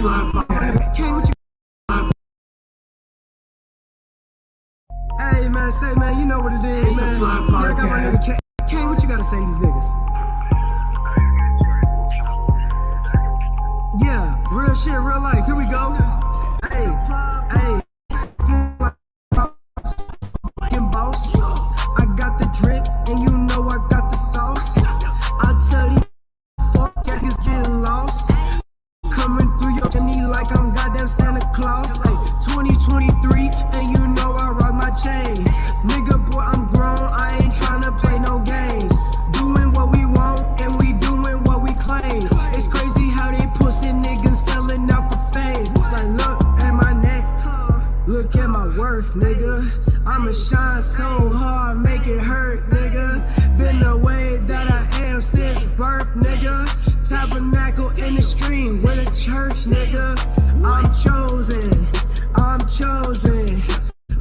Hey man, say man, you know what it is, man. Yeah, I got my nigga K. What you gotta say to these niggas? Yeah, real shit, real life. Here we go. Hey, hey. Fucking boss. I got the drip, and you know I got the sauce. I tell you, fuck niggas getting lost. Coming through your chimney like I'm goddamn Santa Claus. Hey, 2023, and you know I rock my chain. Nigga, boy, I'm grown. I ain't tryna play no games. Doing what we want, and we doing what we claim. It's crazy how they pussy niggas selling out for fame. Like, look at my neck, look at my worth, nigga. I'ma shine so hard, make it hurt, nigga. Been the way that I am since birth, nigga. Tabernacle in the stream with a church, nigga. I'm chosen, I'm chosen.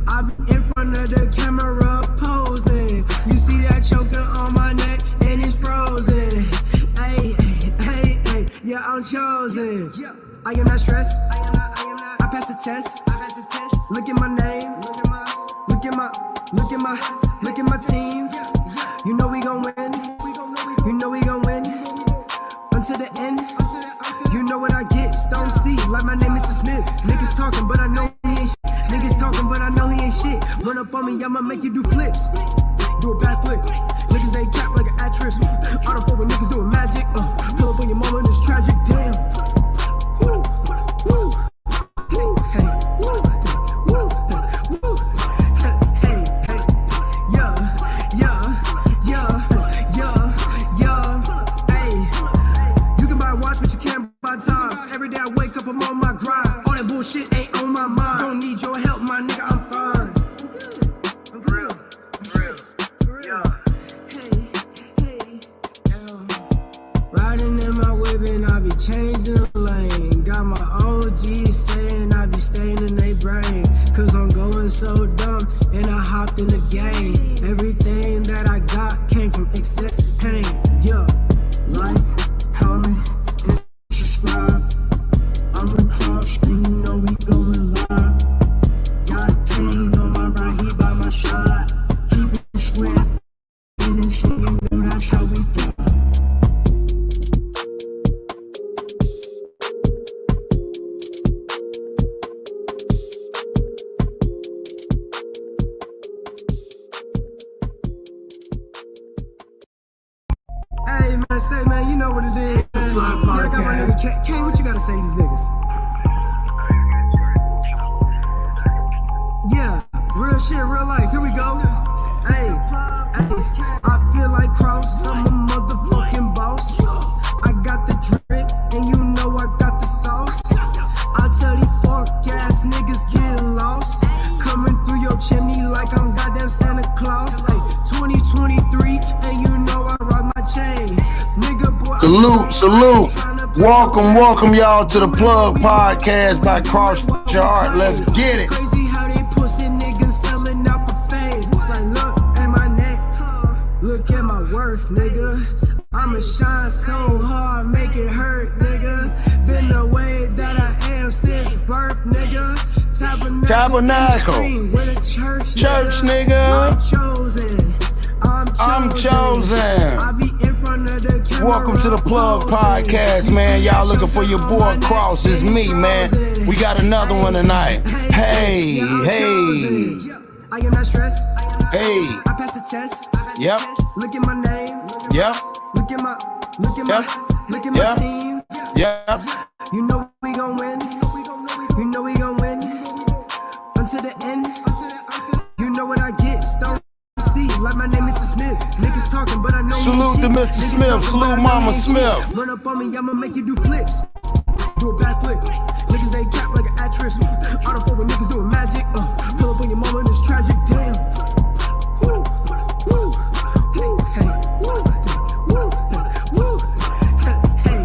I'm in front of the camera posing. You see that choker on my neck and it's frozen. Hey, hey, hey, yeah, I'm chosen. I am not stressed. I passed the test. Look at my name. Look at my team. You know we gon' win. You know we gon' win. Until the end. You know what I get. Stone C, like my name is Smith. Niggas talking, but I know he ain't shit. Niggas talking, but I know he ain't shit. Run up on me, I'ma make you do flips. Do a backflip. Niggas ain't cap like an actress. Auto for when niggas doing magic. Pull up on your mama and it's tragic. Damn. Woo, woo. Hey, hey. Woo, woo, woo. Hey, hey. Yeah, yeah, yeah, yeah, yeah. Hey. You can buy a watch, but you can't buy time. Every day I wake up, I'm on my grind. All that bullshit ain't on my mind. Don't need your help, my nigga, I'm fine. I'm real. Yeah. Hey, yeah. Riding in my whip and I be changing the lane. Got my OG saying I be staying in their brain. Cause I'm going so dumb and I hopped in the game. Everything that I got came from excess pain. Yeah. Like, comment, and subscribe. I'm a cross, and you know we going live. Got King on my right, he by my side. Keep it square, and then shit, you know that's how we do. Hey man, say man, you know what it is. Yeah, I got my nigga K. What you gotta say to these niggas? Yeah, real shit, real life. Here we go. Hey, I feel like Cross, I'm a motherfucking boss. I got the drip, and you know I got the sauce. I tell these fuck ass niggas getting lost. Coming through your chimney like I'm goddamn Santa Claus. Like 2023, and you know I rock my chain. Nigga, boy, Salute. Welcome y'all to the Plug Podcast by KrossYourHeart. Let's get it. Crazy how they pussy niggas selling out for fame. Like, look at my neck, look at my worth, nigga. I'ma shine so hard, make it hurt, nigga. Been the way that I am since birth, nigga. Tabernacle. With a church, nigga. I'm chosen. I be in front of the camera. Welcome to the Plug Podcast, man. Y'all looking for your boy Cross. It's me, man. We got another one tonight. Hey. I am not stressed. Hey. I passed the test. Yep. Look at my name. Yep. Look at my team. Yep. You know we gon' win. You know we gon' win. Until the end. You know what I get. Stone C, like my name is Smith. Niggas talking, but I know. Salute to Mr. Smith. Salute Mama Smith. Run up on me, I'ma make you do flips. Do a backflip. Niggas ain't cap like an actress. Auto for when niggas doing magic. Pull up on your mama and it's tragic. Damn. Woo, woo, woo, hey, woo, woo, woo, hey,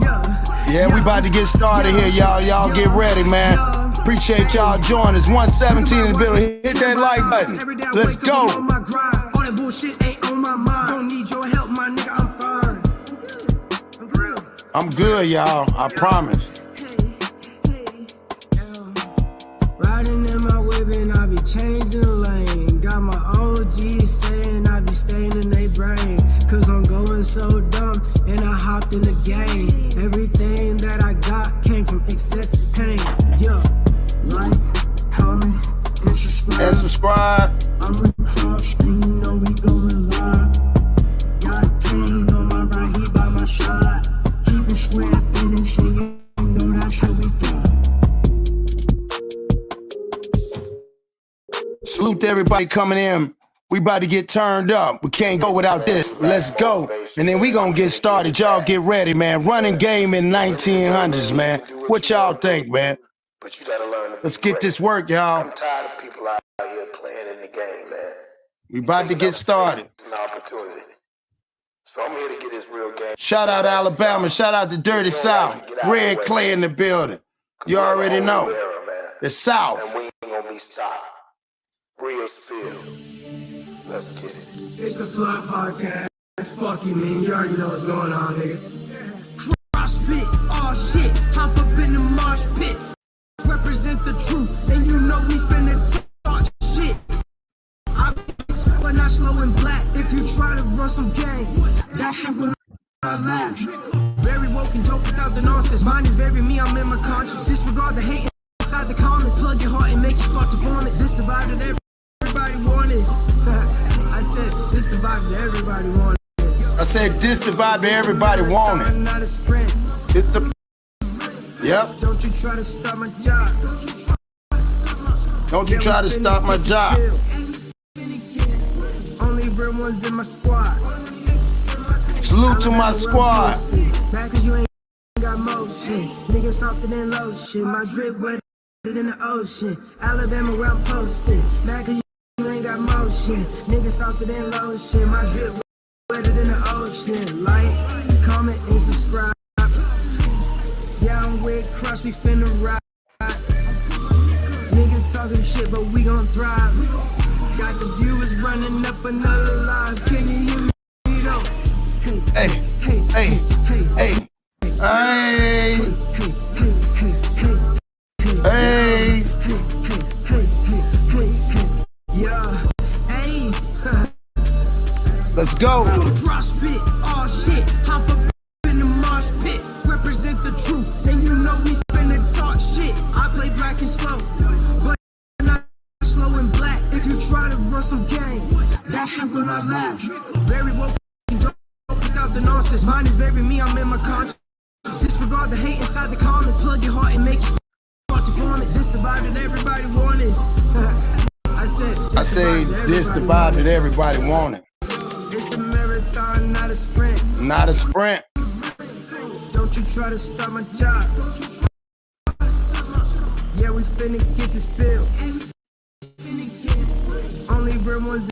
yeah. Yeah, we about to get started here, y'all. Y'all get ready, man. Appreciate y'all joining us. 117 in the building. Hit that like button. Let's go. All that bullshit ain't on my mind. Don't need your help, my nigga. I'm fine. I'm real. I'm good, y'all. I promise. changing lane. Got my OG saying I be staying in their brain. Cause I'm going so dumb and I hopped in the game. Everything that I got came from excessive pain. Yeah, like, comment, and subscribe. I'm with Cross, and you know we going live. Got Kane on my right, he by my side. Keep it scrapping and singing, you know that's how we go. Salute to everybody coming in. We about to get turned up. We can't go without this. Let's go. And then we gonna get started. Y'all get ready, man. Running game in 1900s, man. What y'all think, man? But you gotta learn to Let's get this work, y'all. I'm tired of people out here playing in the game, man. We about to get started. An opportunity. So I'm here to get this real game. Shout out to Alabama. Shout out to Dirty South. Red Clay in the building. You already know. The South. And we ain't gonna be stopped. Real spill. Let's get it. It's the Plug Podcast. Fuck you, man. You already know what's going on, nigga. CrossFit, all shit. Hop up in the mosh pit. Represent the truth, and you know we finna talk shit. But not slow and black. If you try to run some game, that shit will not last. Very woke and dope without the nonsense. Mine is very me, I'm in my conscience. Disregard the hate inside the comments. Plug your heart and make you start to form it. This divided everybody wanted. I said this the vibe that everybody wanted. I said this the vibe that everybody wanted. Not a sprint. It's the Yep. Don't you try to stop my job. Don't you try to stop my job. Only real ones in my squad. Salute to my squad. Back cause you ain't got motion. Niggas softer than lotion. My drip wetter than the ocean. Alabama where I'm posted. Back cause you ain't got motion. Niggas softer than lotion. My drip wetter than the ocean. Like, comment, and subscribe. Yeah, I'm with Cross, we finna ride. Niggas talking shit, but we gon' thrive. Got the viewers running up another live. Can you hear me though? Hey, hey, hey, hey, hey, hey. Yeah, hey. Let's go. CrossFit, all shit. Hop up in the mosh pit. Represent the truth, and you know we finna talk shit. I play black and slow, but not slow and black. If you try to run some game, that shit will not last. Very woke and dope without the nonsense. Mine is very me, I'm in my conscience. Disregard the hate inside the comments. Plug your heart and make you start to form it. This the vibe that everybody wanted. I said This the vibe that everybody wanted. It's a marathon, not a sprint. Not a sprint. Don't you try to stop my job. Yeah, we finna get this bill. Only real ones.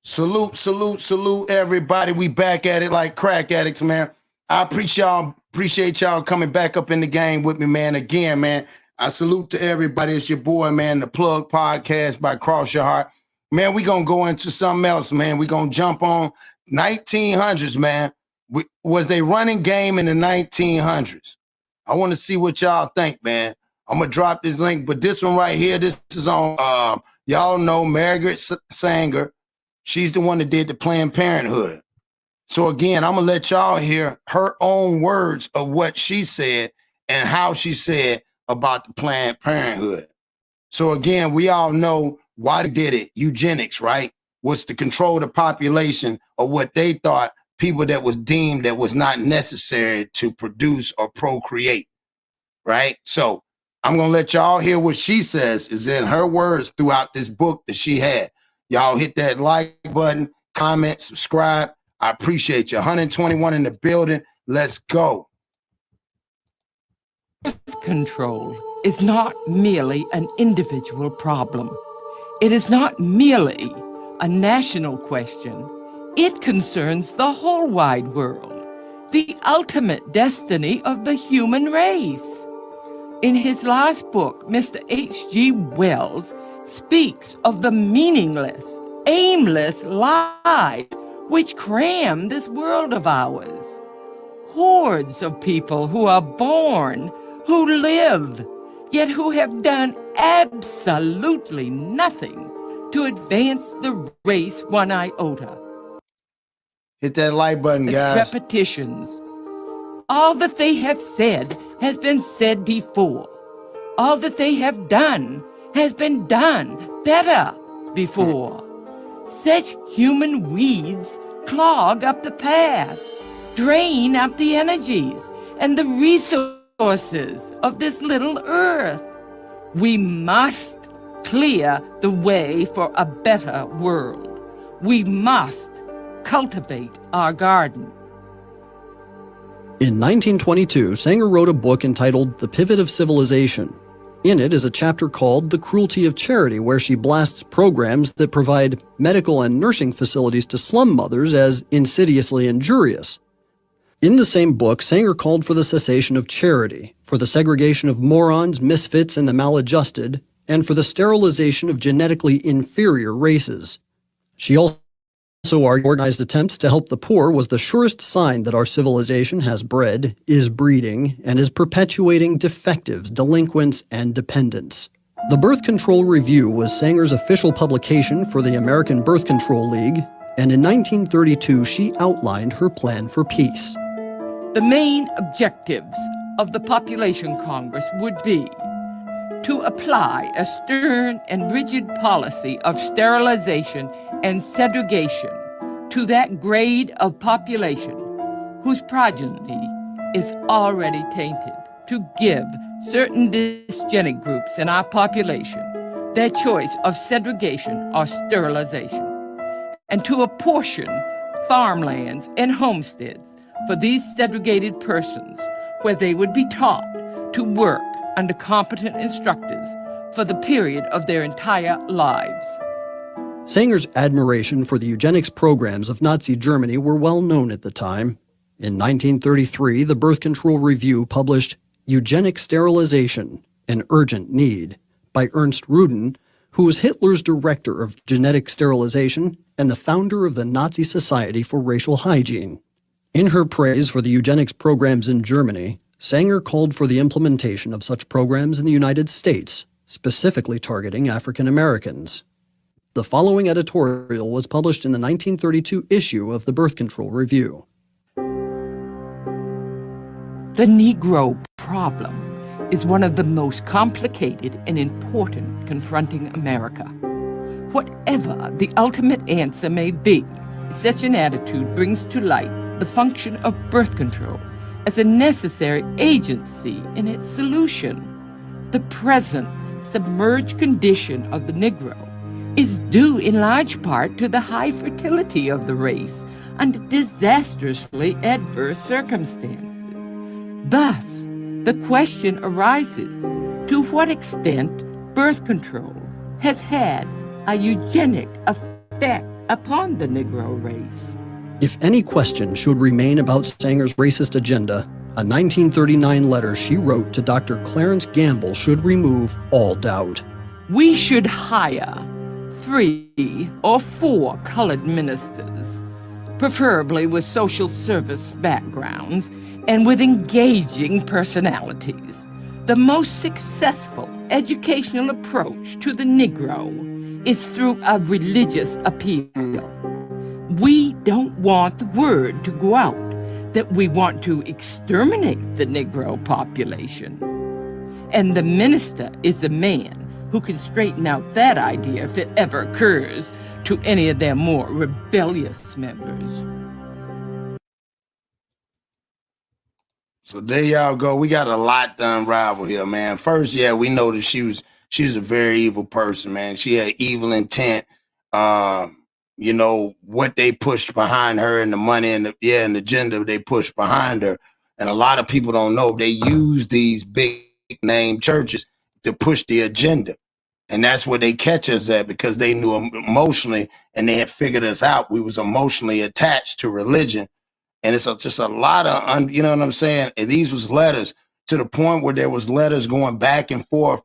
Salute, salute, salute, everybody. We back at it like crack addicts, man. I appreciate y'all coming back up in the game with me, man. Again, man, I salute to everybody. It's your boy, man, the Plug Podcast by Cross Your Heart. Man, we gonna go into something else, man. We gonna jump on 1900s, man. Was they running game in the 1900s? I want to see what y'all think, man. I'm gonna drop this link, but this one right here, this is on, y'all know Margaret Sanger. She's the one that did the Planned Parenthood. So again, I'm gonna let y'all hear her own words of what she said and how she said about the Planned Parenthood. So again, we all know why they did it. Eugenics, right? Was to control the population of what they thought people that was deemed that was not necessary to produce or procreate, right? So I'm going to let y'all hear what she says is in her words throughout this book that she had. Y'all hit that like button, comment, subscribe. I appreciate you. 121 in the building. Let's go. Birth control is not merely an individual problem. It is not merely a national question. It concerns the whole wide world, the ultimate destiny of the human race. In his last book, Mr. H.G. Wells speaks of the meaningless, aimless lives which cram this world of ours. Hordes of people who are born, who live, yet who have done absolutely nothing to advance the race one iota. Hit that like button, guys. Repetitions. All that they have said has been said before. All that they have done has been done better before. Such human weeds clog up the path, drain out the energies and the resources of this little earth. We must clear the way for a better world. We must cultivate our garden. In 1922, Sanger wrote a book entitled The Pivot of Civilization. In it is a chapter called The Cruelty of Charity, where she blasts programs that provide medical and nursing facilities to slum mothers as insidiously injurious. In the same book, Sanger called for the cessation of charity, for the segregation of morons, misfits, and the maladjusted, and for the sterilization of genetically inferior races. She also organized attempts to help the poor was the surest sign that our civilization has bred, is breeding, and is perpetuating defectives, delinquents, and dependents. The Birth Control Review was Sanger's official publication for the American Birth Control League, and in 1932 she outlined her plan for peace. The main objectives of the Population Congress would be to apply a stern and rigid policy of sterilization and segregation to that grade of population whose progeny is already tainted, to give certain dysgenic groups in our population their choice of segregation or sterilization, and to apportion farmlands and homesteads for these segregated persons where they would be taught to work under competent instructors for the period of their entire lives. Sanger's admiration for the eugenics programs of Nazi Germany were well known at the time. In 1933, the Birth Control Review published Eugenic Sterilization, an Urgent Need, by Ernst Rudin, who was Hitler's director of genetic sterilization and the founder of the Nazi Society for Racial Hygiene. In her praise for the eugenics programs in Germany, Sanger called for the implementation of such programs in the United States, specifically targeting African Americans. The following editorial was published in the 1932 issue of the Birth Control Review. The Negro problem is one of the most complicated and important confronting America. Whatever the ultimate answer may be, such an attitude brings to light the function of birth control as a necessary agency in its solution. The present submerged condition of the Negro is due in large part to the high fertility of the race under disastrously adverse circumstances. Thus, the question arises, to what extent birth control has had a eugenic effect upon the Negro race? If any question should remain about Sanger's racist agenda, a 1939 letter she wrote to Dr. Clarence Gamble should remove all doubt. We should hire 3 or 4 colored ministers, preferably with social service backgrounds and with engaging personalities. The most successful educational approach to the Negro is through a religious appeal. We don't want the word to go out that we want to exterminate the Negro population. And the minister is a man who can straighten out that idea if it ever occurs to any of their more rebellious members. So there y'all go. We got a lot to unravel here, man. First, yeah, we know that she's a very evil person, man. She had evil intent. You know, what they pushed behind her and the money and the agenda they pushed behind her. And a lot of people don't know they use these big name churches to push the agenda. And that's where they catch us at, because they knew emotionally and they had figured us out. We was emotionally attached to religion. And it's just a lot of, you know what I'm saying? And these was letters, to the point where there was letters going back and forth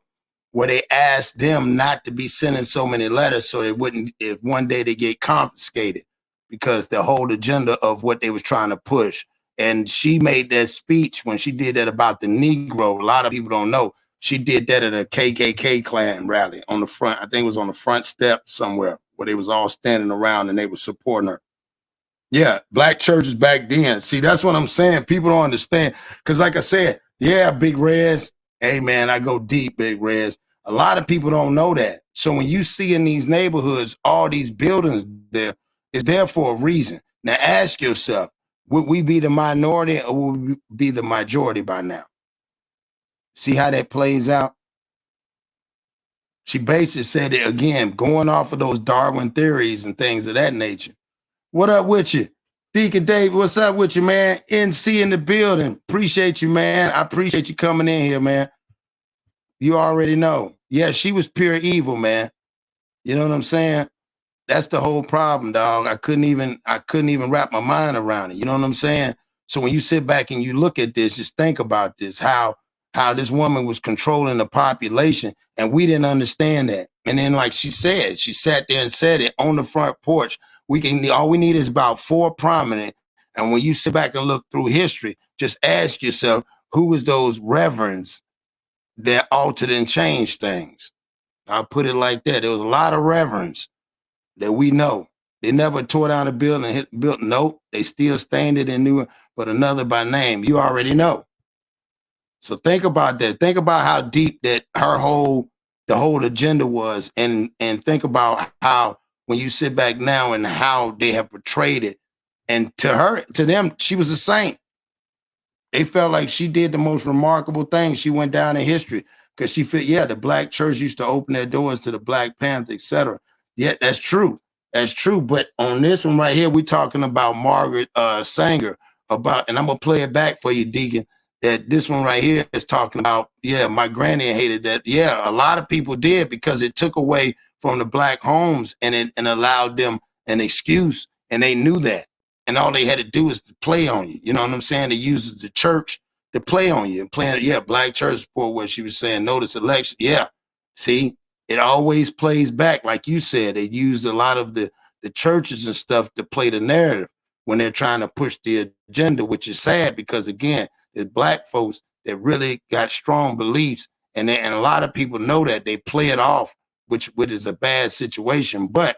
where they asked them not to be sending so many letters so they wouldn't, if one day they get confiscated, because the whole agenda of what they was trying to push. And she made that speech when she did that about the Negro. A lot of people don't know. She did that at a KKK Klan rally on the front. I think it was on the front step somewhere where they was all standing around and they were supporting her. Yeah, black churches back then. See, that's what I'm saying. People don't understand. Because like I said, yeah, Big Rez. Hey, man, I go deep, Big Rez. A lot of people don't know that. So when you see in these neighborhoods, all these buildings there, it's there for a reason. Now ask yourself, would we be the minority or would we be the majority by now? See how that plays out? She basically said it again, going off of those Darwin theories and things of that nature. What up with you? Deacon Dave, what's up with you, man? NC in the building. Appreciate you, man. I appreciate you coming in here, man. You already know. Yeah, she was pure evil, man. You know what I'm saying? That's the whole problem, dog. I couldn't even wrap my mind around it. You know what I'm saying? So when you sit back and you look at this, just think about this, how this woman was controlling the population, and we didn't understand that. And then, like she said, she sat there and said it on the front porch. All we need is about 4 prominent. And when you sit back and look through history, just ask yourself, who was those reverends that altered and changed things? I'll put it like that. There was a lot of reverends that we know. They never tore down a building, nope. They still standing and knew it, but another by name. You already know. So think about that. Think about how deep that the whole agenda was, and think about how when you sit back now and how they have portrayed it. And to them, she was a saint. They felt like she did the most remarkable thing. She went down in history because she fit. Yeah, the black church used to open their doors to the Black Panther, etc. Yeah, that's true. That's true. But on this one right here, we're talking about Margaret Sanger, and I'm gonna play it back for you, Deacon. That this one right here is talking about, yeah, my granny hated that. Yeah, a lot of people did because it took away from the black homes and allowed them an excuse, and they knew that. And all they had to do is to play on you. You know what I'm saying? They used the church to play on you and playing. Yeah, black church support, where she was saying, notice election. Yeah, see, it always plays back. Like you said, they used a lot of the churches and stuff to play the narrative when they're trying to push the agenda, which is sad because, again, it's black folks that really got strong beliefs. And a lot of people know that. They play it off, which is a bad situation. But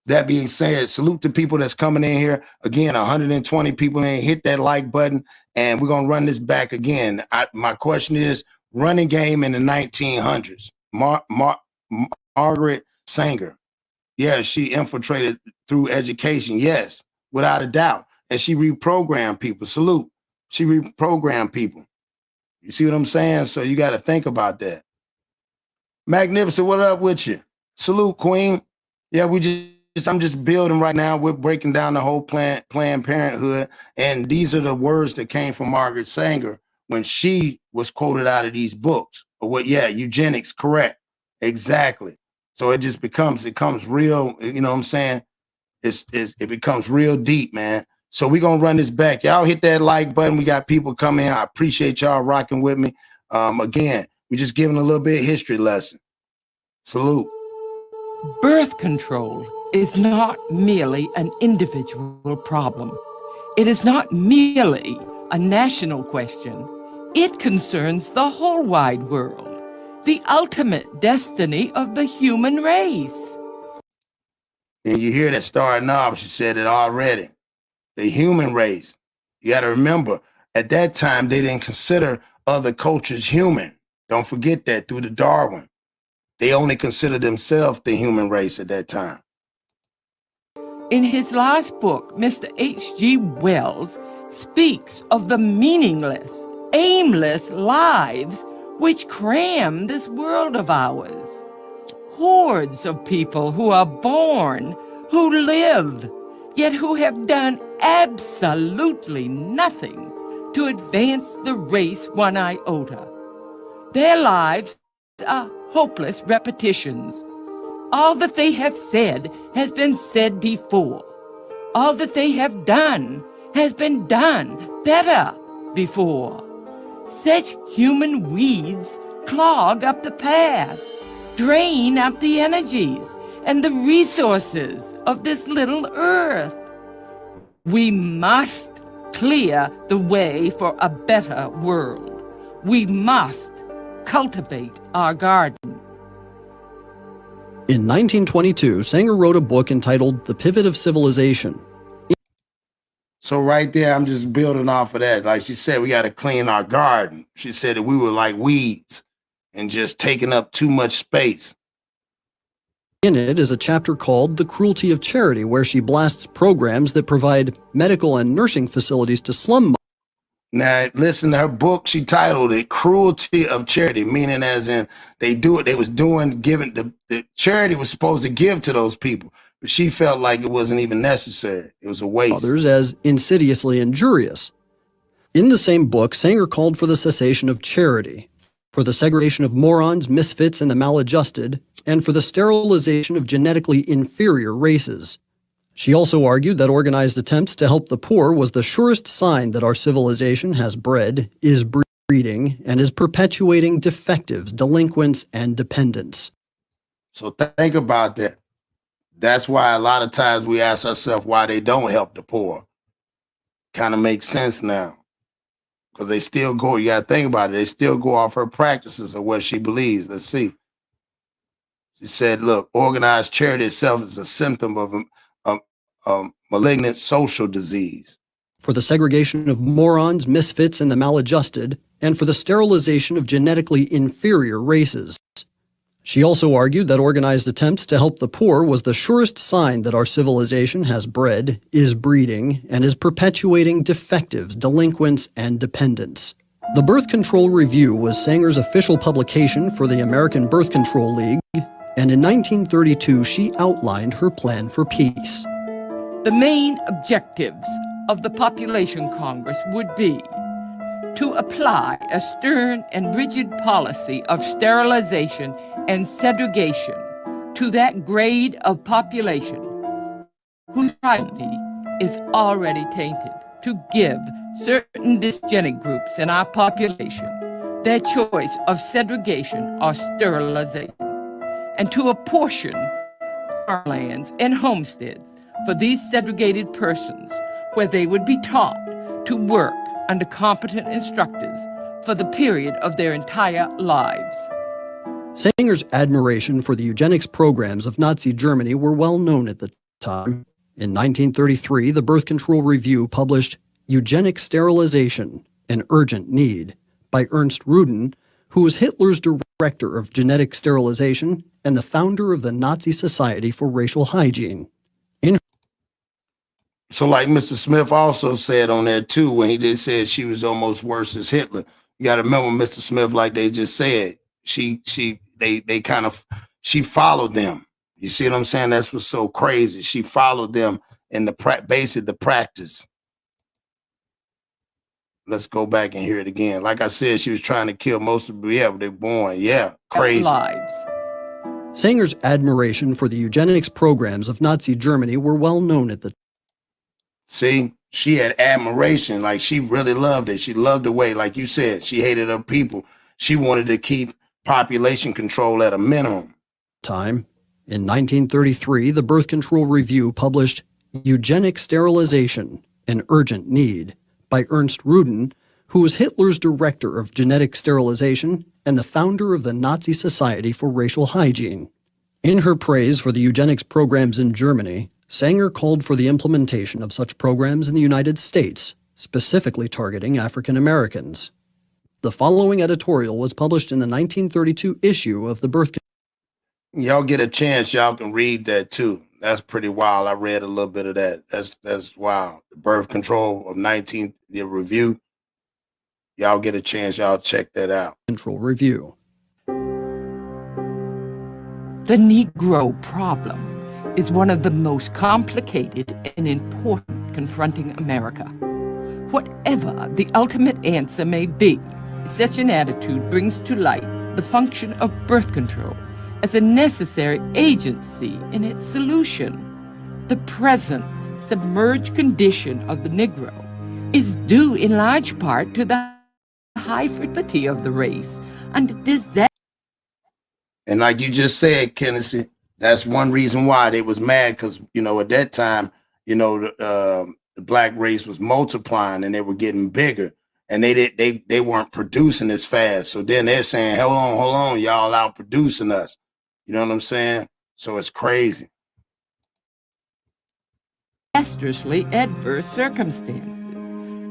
that being said, salute to people that's coming in here. Again, 120 people in. Hit that like button, and we're going to run this back again. My question is, running game in the 1900s. Margaret Sanger. Yeah, she infiltrated through education. Yes, without a doubt. And she reprogrammed people. Salute. She reprogrammed people. You see what I'm saying? So you got to think about that. Magnificent, what up with you? Salute, Queen. Yeah, I'm just building right now. We're breaking down the whole Planned Parenthood. And these are the words that came from Margaret Sanger when she was quoted out of these books. Eugenics, correct. Exactly. So it becomes real, you know what I'm saying? It becomes real deep, man. So we're going to run this back. Y'all hit that like button. We got people coming in. I appreciate y'all rocking with me. Again, we're just giving a little bit of history lesson. Salute. Birth control is not merely an individual problem. It is not merely a national question. It concerns the whole wide world, the ultimate destiny of the human race. And you hear that starting off, she said it already. The human race. You got to remember, at that time, they didn't consider other cultures human. Don't forget that through the Darwin. They only considered themselves the human race at that time. In his last book, Mr. H.G. Wells speaks of the meaningless, aimless lives which cram this world of ours. Hordes of people who are born, who live, yet who have done absolutely nothing to advance the race one iota. Their lives are hopeless repetitions. All that they have said has been said before. All that they have done has been done better before. Such human weeds clog up the path, drain out the energies and the resources of this little earth. We must clear the way for a better world. We must cultivate our garden. In 1922, Sanger wrote a book entitled The Pivot of Civilization. So right there, I'm just building off of that. Like she said, we got to clean our garden. She said that we were like weeds and just taking up too much space. In it is a chapter called The Cruelty of Charity, where she blasts programs that provide medical and nursing facilities to slum. Now, listen to her book. She titled it Cruelty of Charity, meaning as in they was doing, giving, the charity was supposed to give to those people, but she felt like it wasn't even necessary. It was a waste. Others as insidiously injurious. In the same book, Sanger called for the cessation of charity, for the segregation of morons, misfits, and the maladjusted, and for the sterilization of genetically inferior races. She also argued that organized attempts to help the poor was the surest sign that our civilization has bred, is breeding, and is perpetuating defectives, delinquents, and dependents. So think about that. That's why a lot of times we ask ourselves why they don't help the poor. Kind of makes sense now. Because they still go, you got to think about it, they still go off her practices of what she believes. Let's see. She said, look, organized charity itself is a symptom of a malignant social disease. For the segregation of morons, misfits, and the maladjusted, and for the sterilization of genetically inferior races. She also argued that organized attempts to help the poor was the surest sign that our civilization has bred, is breeding, and is perpetuating defectives, delinquents, and dependents. The Birth Control Review was Sanger's official publication for the American Birth Control League, and in 1932 she outlined her plan for peace. The main objectives of the Population Congress would be to apply a stern and rigid policy of sterilization and segregation to that grade of population whose identity is already tainted, to give certain dysgenic groups in our population their choice of segregation or sterilization, and to apportion farmlands and homesteads for these segregated persons where they would be taught to work under competent instructors for the period of their entire lives. Sanger's admiration for the eugenics programs of Nazi Germany were well known at the time. In 1933, the Birth Control Review published Eugenic Sterilization, an Urgent Need, by Ernst Rudin, who was Hitler's director of genetic sterilization and the founder of the Nazi Society for Racial Hygiene. So like Mr. Smith also said on there too, when he did say she was almost worse as Hitler. You got to remember Mr. Smith, like they just said, she followed them. You see what I'm saying? That's what's so crazy. She followed them in the practice. Let's go back and hear it again. Like I said, she was trying to kill most of them. Yeah, they're born. Yeah, crazy. Lives. Sanger's admiration for the eugenics programs of Nazi Germany were well known at the time. See, she had admiration. Like she really loved it. She loved the way, like you said, she hated her people. She wanted to keep population control at a minimum. In 1933, the Birth Control Review published Eugenic Sterilization, an Urgent Need, by Ernst Rudin, who was Hitler's director of genetic sterilization and the founder of the Nazi Society for Racial Hygiene. In her praise for the eugenics programs in Germany, Sanger called for the implementation of such programs in the United States, specifically targeting African Americans. The following editorial was published in the 1932 issue of the Birth Control. Y'all get a chance, y'all can read that too. That's pretty wild. I read a little bit of that. That's wild. The Birth Control of the review. Y'all get a chance, y'all check that out. Control Review. The Negro problem is one of the most complicated and important confronting America. Whatever the ultimate answer may be, such an attitude brings to light the function of birth control as a necessary agency in its solution. The present submerged condition of the Negro is due in large part to the high fertility of the race and disaster. And like you just said, Kennedy, that's one reason why they was mad, because, at that time, the black race was multiplying and they were getting bigger. and they weren't producing as fast. So then they're saying, hold on, y'all out producing us. You know what I'm saying? So it's crazy. Disastrously adverse circumstances.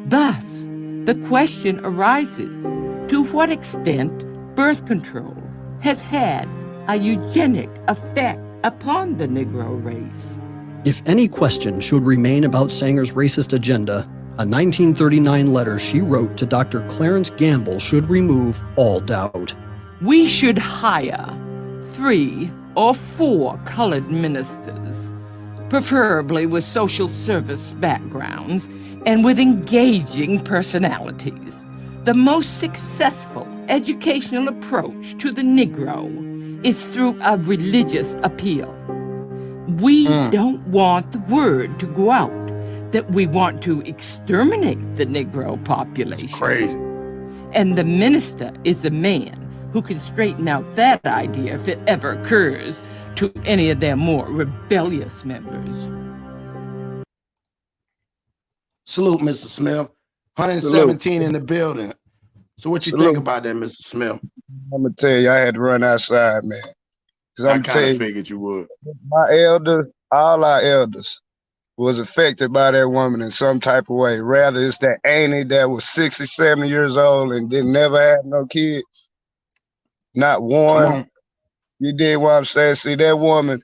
Thus, the question arises, to what extent birth control has had a eugenic effect upon the Negro race? If any question should remain about Sanger's racist agenda, a 1939 letter she wrote to Dr. Clarence Gamble should remove all doubt. We should hire 3 or 4 colored ministers, preferably with social service backgrounds and with engaging personalities. The most successful educational approach to the Negro is through a religious appeal. We don't want the word to go out that we want to exterminate the Negro population. It's crazy. And the minister is a man who can straighten out that idea if it ever occurs to any of their more rebellious members. Salute, Mr. Smith. 117 in the building. So what you think about that, Mr. Smith? I'm gonna tell you, I had to run outside, man. I kind of figured you would. My elders, all our elders, was affected by that woman in some type of way. Rather, it's that auntie that was 60, 70 years old and didn't never have no kids. Not one. You did what I'm saying? See, that woman,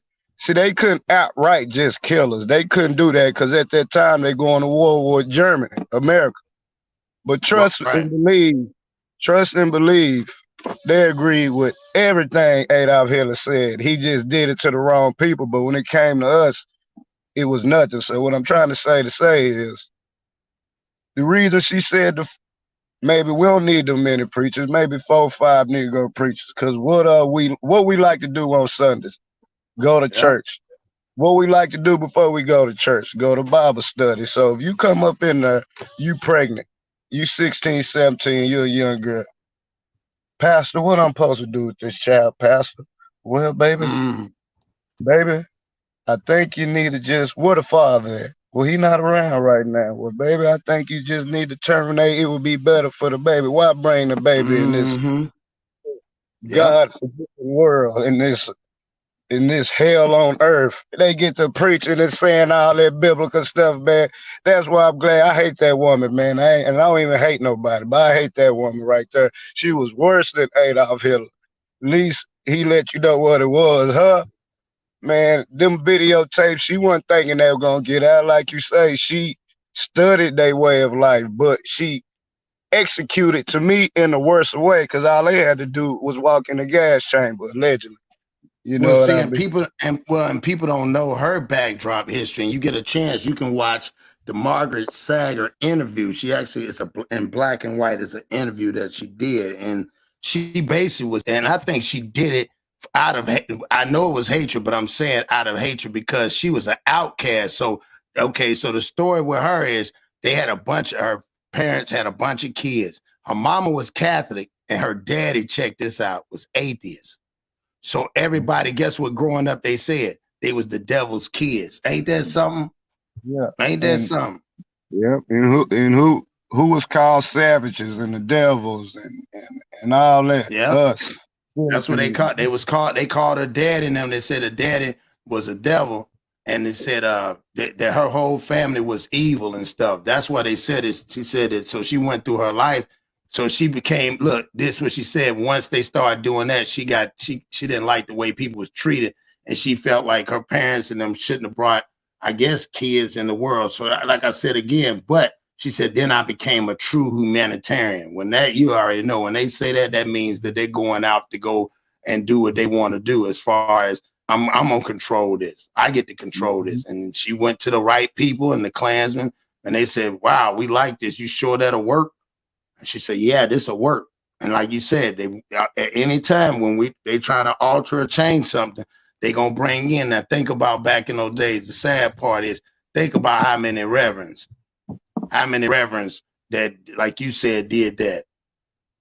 they couldn't outright just kill us. They couldn't do that because at that time they going to war with Germany, America. But trust and believe, they agreed with everything Adolf Hitler said. He just did it to the wrong people. But when it came to us, it was nothing. So what I'm trying to say is the reason she said maybe we don't need them many preachers, maybe 4 or 5 Negro preachers, because what we like to do on Sundays, go to church. What we like to do before we go to church, go to Bible study. So if you come up in there, you pregnant, you 16, 17, you're a young girl. Pastor, what I'm supposed to do with this child, Pastor? Well, baby, I think you need to just, where the father at? Well, he not around right now. Well, baby, I think you just need to terminate. It would be better for the baby. Why bring the baby in this God-forgiven world, in this hell on earth? They get to preaching and saying all that biblical stuff, man. That's why I'm glad. I hate that woman, man. I don't even hate nobody, but I hate that woman right there. She was worse than Adolf Hitler. At least he let you know what it was, huh? Man, them videotapes, she wasn't thinking they were going to get out. Like you say, she studied their way of life, but she executed, to me, in the worst way, because all they had to do was walk in the gas chamber, allegedly. You know what I mean? People don't know her backdrop history, and you get a chance, you can watch the Margaret Sanger interview. She actually, it's in black and white, it's an interview that she did, and she basically was, and I think she did it out of, I know it was hatred, but I'm saying out of hatred because she was an outcast. So, okay, so the story with her is her parents had a bunch of kids. Her mama was Catholic and her daddy, check this out, was atheist. So everybody, guess what, growing up, they said they was the devil's kids. Ain't that something? Yeah. Ain't that something? Yep. And who was called savages and the devils and all that? Yeah. Us. That's what they called. They called her daddy, and them. They said her daddy was a devil, and they said that her whole family was evil and stuff. That's why they said it. She said it. So she went through her life. So she became, look, this is what she said. Once they started doing that, she didn't like the way people was treated, and she felt like her parents and them shouldn't have brought, I guess, kids in the world. So like I said again, but she said, then I became a true humanitarian. When that, you already know, when they say that, that means that they're going out to go and do what they want to do. As far as I'm gonna control this. I get to control this. And she went to the right people and the Klansmen, and they said, wow, we like this. You sure that'll work? And she said, yeah, this'll work. And like you said, they at any time when they try to alter or change something, they gonna bring in. Now think about back in those days. The sad part is, think about how many reverends that, like you said, did that.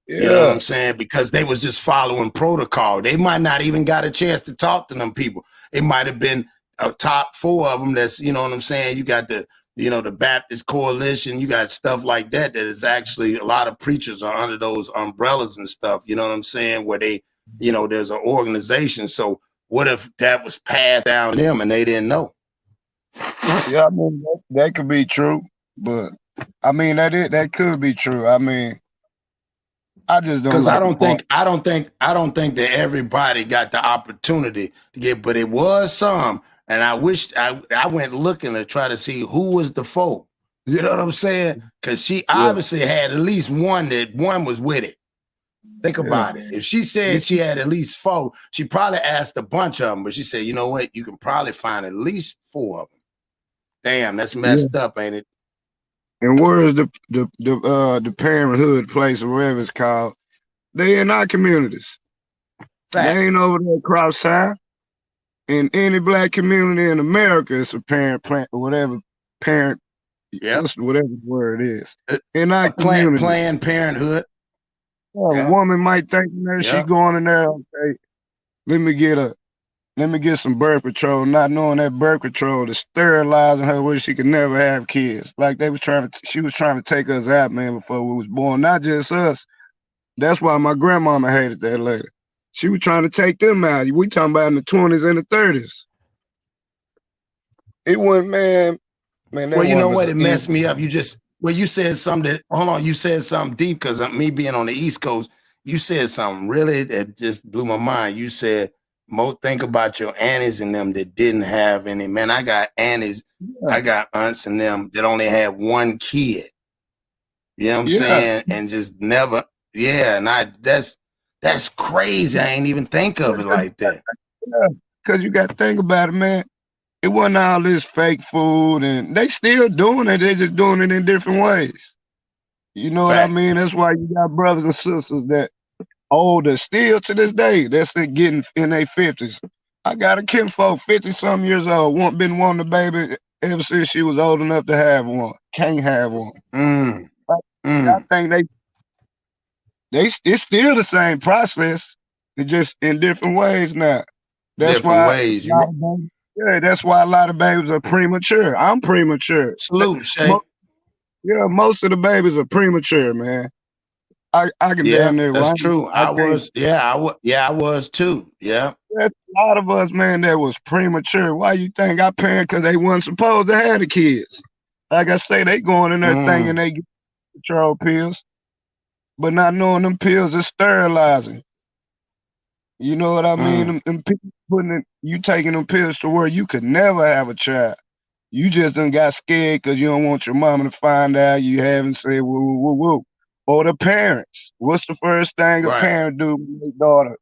Yeah. You know what I'm saying? Because they was just following protocol. They might not even got a chance to talk to them people. It might have been a top 4 of them that's, you know what I'm saying? You got the you know, the Baptist Coalition, you got stuff like that is actually a lot of preachers are under those umbrellas and stuff, you know what I'm saying, where they, you know, there's an organization. So what if that was passed down to them and they didn't know? Yeah, I mean that could be true, but I mean that could be true. I mean, I just don't Because I like the don't part. think that everybody got the opportunity to get, but it was some. And I wish I went looking to try to see who was the folk. You know what I'm saying? Because she Yeah, obviously had at least one was with it. Think yeah, about it. If she said she had at least 4, she probably asked a bunch of them, but she said, you know what? You can probably find at least 4 of them. Damn, that's yeah. messed up, ain't it? And where is the Parenthood place or whatever it's called? They in our communities. They Facts. ain't over there across town. In any black community in America, it's a plant or whatever parent, Yep. whatever the word is. In our A community, Planned Parenthood. a Yeah. woman might think that she Yeah. going in there, okay, let me get some birth control, not knowing that birth control is sterilizing her where she could never have kids. Like she was trying to take us out, man, before we was born. Not just us. That's why my grandmama hated that lady. She was trying to take them out. We talking about in the 20s and the 30s. It wasn't, man, that Well, you know woman was what? an It evil. messed me up. You said something hold on, you said something deep because me being on the East Coast, you said something really that just blew my mind. You said, think about your aunties and them that didn't have any. Man, I got aunties, Yeah, I got aunts and them that only had 1 kid. You know what I'm yeah, saying? And just never, yeah. And that's crazy. I ain't even think of it like that. because you got to think about it, man. It wasn't all this fake food, and they still doing it. They just doing it in different ways. You know what I Facts. mean? That's why you got brothers and sisters that older still to this day. That's getting in their 50s. I got a kinfolk, 50-some years old, been wanting a baby ever since she was old enough to have one. Can't have one. Mm, I mm. think it's still the same process. It's just in different ways now. That's Different why ways. that's why a lot of babies are premature. I'm premature. Salute, Shay. Mo- yeah, most of the babies are premature, man. I can Yeah, damn near that's well, true. I can't. I was too. Yeah. There's a lot of us, man, that was premature. Why you think our parents? Because they wasn't supposed to have the kids. Like I say, they going in there thinking Mm, they get control pills, but not knowing them pills is sterilizing. You know what I mean? mm. Them people you taking them pills to where you could never have a child. You just done got scared because you don't want your mama to find out you haven't said woo woo woo woo. Or the parents. What's the first thing a Right. parent do when their daughter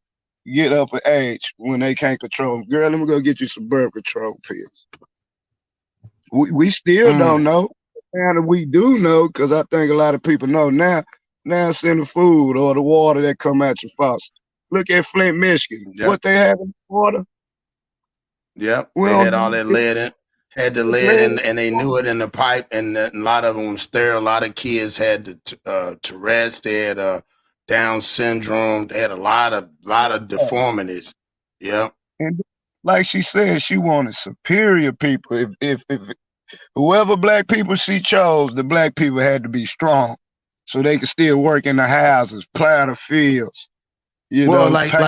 get up in age when they can't control them? Girl, let me go get you some birth control pills. We still don't Mm. know. And we do know because I think a lot of people know now. Now it's in the food or the water that come out your faucet. Look at Flint, Michigan. Yep. What they have in the water? Yep. We They don't had all that lead in, had the lead man. in, and they knew it in the pipe, and a lot of them was sterile. A lot of kids had the Tourette's, they had Down syndrome, they had a lot of deformities. Yep. And like she said, she wanted superior people. If whoever black people she chose, the black people had to be strong, so they could still work in the houses, plow the fields, Well, pay.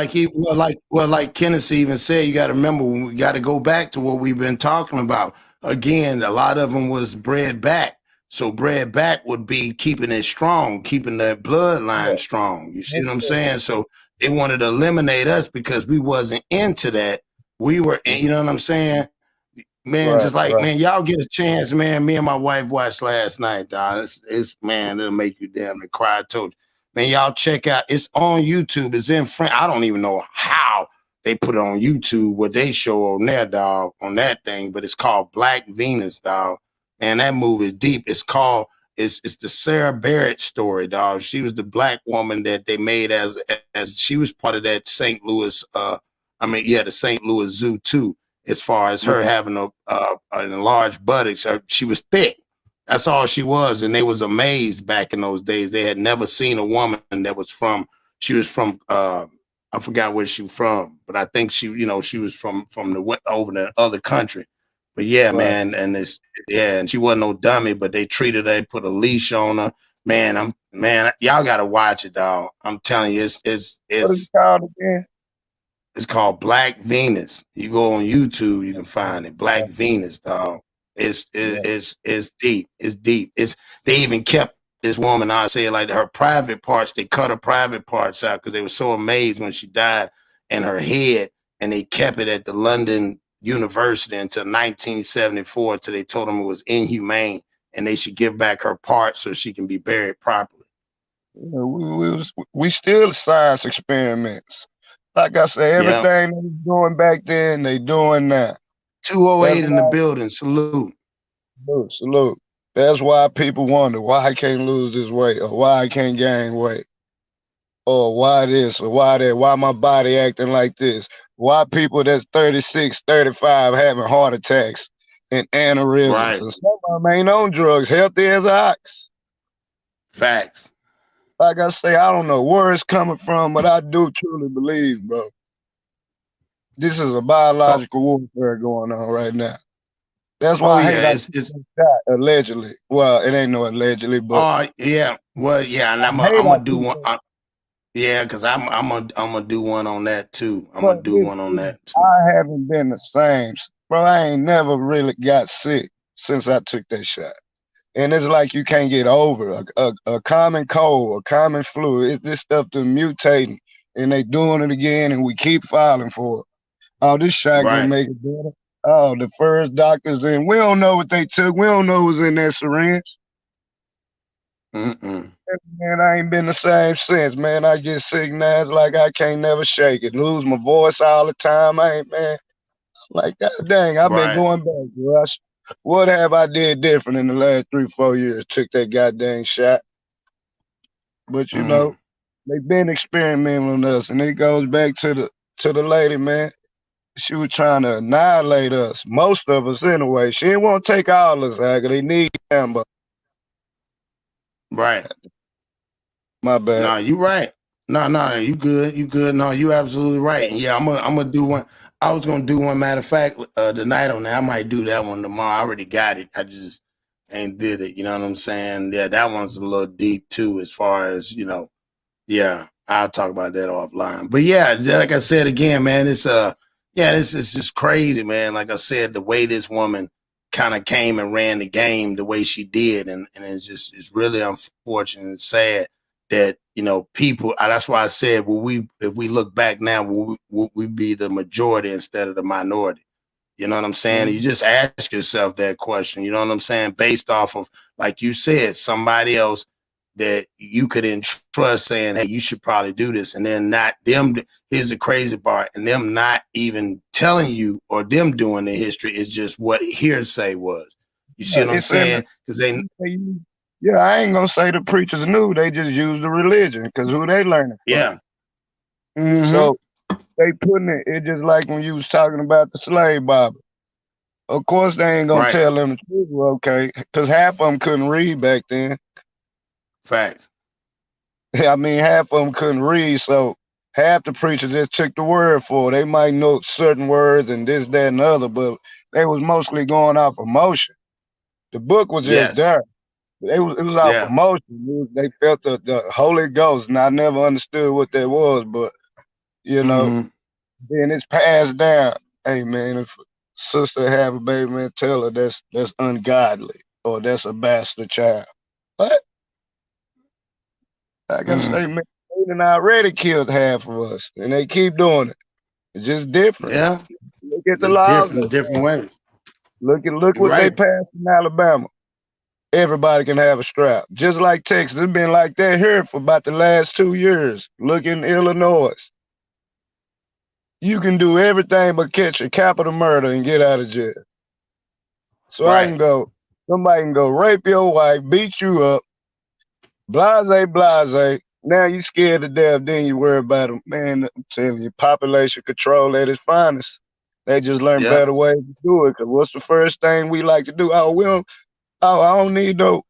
like Kenneth even said, you got to remember we got to go back to what we've been talking about. Again, a lot of them was bred back, so bred back would be keeping it strong, keeping the bloodline strong. You see what I'm saying? So they wanted to eliminate us because we wasn't into that. We were, you know what I'm saying? Man, Right, just like right. man, y'all get a chance, man. Me and my wife watched last night, dog. It's man, it'll make you damn near cry. I told you. Man, y'all check out. It's on YouTube. It's in French. I don't even know how they put it on YouTube, what they show on there, dog, on that thing. But it's called Black Venus, dog. And that movie is deep. It's the Sarah Barrett story, dog. She was the black woman that they made as she was part of that St. Louis. The St. Louis Zoo too. As far as her having an enlarged buttocks, she was thick. That's all she was, and they was amazed back in those days. They had never seen a woman that was from. She was from. I forgot where she was from, but I think she was from the over the other country. But yeah, Right. man, and and she wasn't no dummy, but they treated her, they put a leash on her. Man, y'all gotta watch it, dog. I'm telling you, What is it called again? it's called Black Venus. You go on YouTube, you can find it. Black Yeah. Venus, dog. It's it, Yeah. it's deep. It's deep. They even kept this woman. I say like her private parts. They cut her private parts out because they were so amazed when she died and her head, and they kept it at the London University until 1974. Till they told them it was inhumane and they should give back her parts so she can be buried properly. Yeah, we still science experiments. Like I said, Yeah. everything they was doing back then, they doing now. 208 That's in the why building. Salute. salute. That's why people wonder why I can't lose this weight, or why I can't gain weight, or why this, or why that, why my body acting like this, why people that's 36, 35 having heart attacks and aneurysms, Right. and some of them ain't on drugs, healthy as an ox. Facts. Like I say, I don't know where it's coming from, but I do truly believe, bro, this is a Oh, biological warfare going on right now. That's oh why I hate yeah. I It's took it's that shot, allegedly. Well, it ain't no allegedly, but oh yeah. Well, yeah, and I hate I'm I gonna do took one. that. Yeah, because I'm gonna do one on that too. I'm But gonna do one on that too. I haven't been the same. Bro, I ain't never really got sick since I took that shot. And it's like you can't get over a common cold, a common flu. This stuff to mutating, and they doing it again, and we keep filing for it. Oh, this shot gonna Right. make it better. Oh, the first doctors in. We don't know what they took. We don't know what's in that syringe. Mm-mm. Man, I ain't been the same since, man. I get sick now. It's like I can't never shake it. Lose my voice all the time. I ain't, man. Like, God dang, I've been Right. going back, Rush. What have I did different in the last 3, 4 years? Took that goddamn shot. But you know, Mm. they've been experimenting on us, and it goes back to the lady, man. She was trying to annihilate us, most of us anyway. She didn't want to take all us, Agger. They need them, but Right. my bad. No, you right. No, you good. You good. No, you absolutely right. And yeah, I'm gonna do one. I was gonna do one. Matter of fact, tonight on that, I might do that one tomorrow. I already got it. I just ain't did it. You know what I'm saying? Yeah, that one's a little deep too, as far as Yeah, I'll talk about that offline. But yeah, like I said again, man, yeah, this is just crazy, man. Like I said, the way this woman kind of came and ran the game the way she did, and it's really unfortunate and sad that people. That's why I said, if we look back now, will we be the majority instead of the minority? You know what I'm saying? You Mhm. just ask yourself that question. You know what I'm saying? Based off of, like you said, somebody else that you could entrust saying, hey, you should probably do this. And then not them. Here's the crazy part. And them not even telling you or them doing the history is just what hearsay was. You see what I'm It's in saying? Because yeah, I ain't gonna say the preachers knew. They just used the religion because who they learning from. yeah. Mm-hmm. So they putting it just like when you was talking about the slave Bible. Of course, they ain't gonna Right. tell them the truth, okay? Because half of them couldn't read back then. Facts. I mean, half of them couldn't read, so half the preachers just took the word for it. They might know certain words and this, that, and the other, but they was mostly going off emotion. The book was just Yes. there. It was off Yeah. emotion. They felt the Holy Ghost, and I never understood what that was, but you know, Mm-hmm. then it's passed down. Hey man, if sister have a baby, man, tell her that's ungodly or that's a bastard child. What? Like I Mm-hmm. say, man, they done already killed half of us, and they keep doing it. It's just different. Yeah. Look at the It's laws different, they different passed. ways. Look You're what they right. passed in Alabama. Everybody can have a strap. Just like Texas. It's been like that here for about the last 2 years. Look in Illinois. You can do everything but catch a capital murder and get out of jail. So Right. somebody can go rape your wife, beat you up, blase, blase. Now you scared to death, then you worry about them. Man, I'm telling you, population control at its finest. They just learn Yep. better ways to do it. Cause what's the first thing we like to do? I don't need no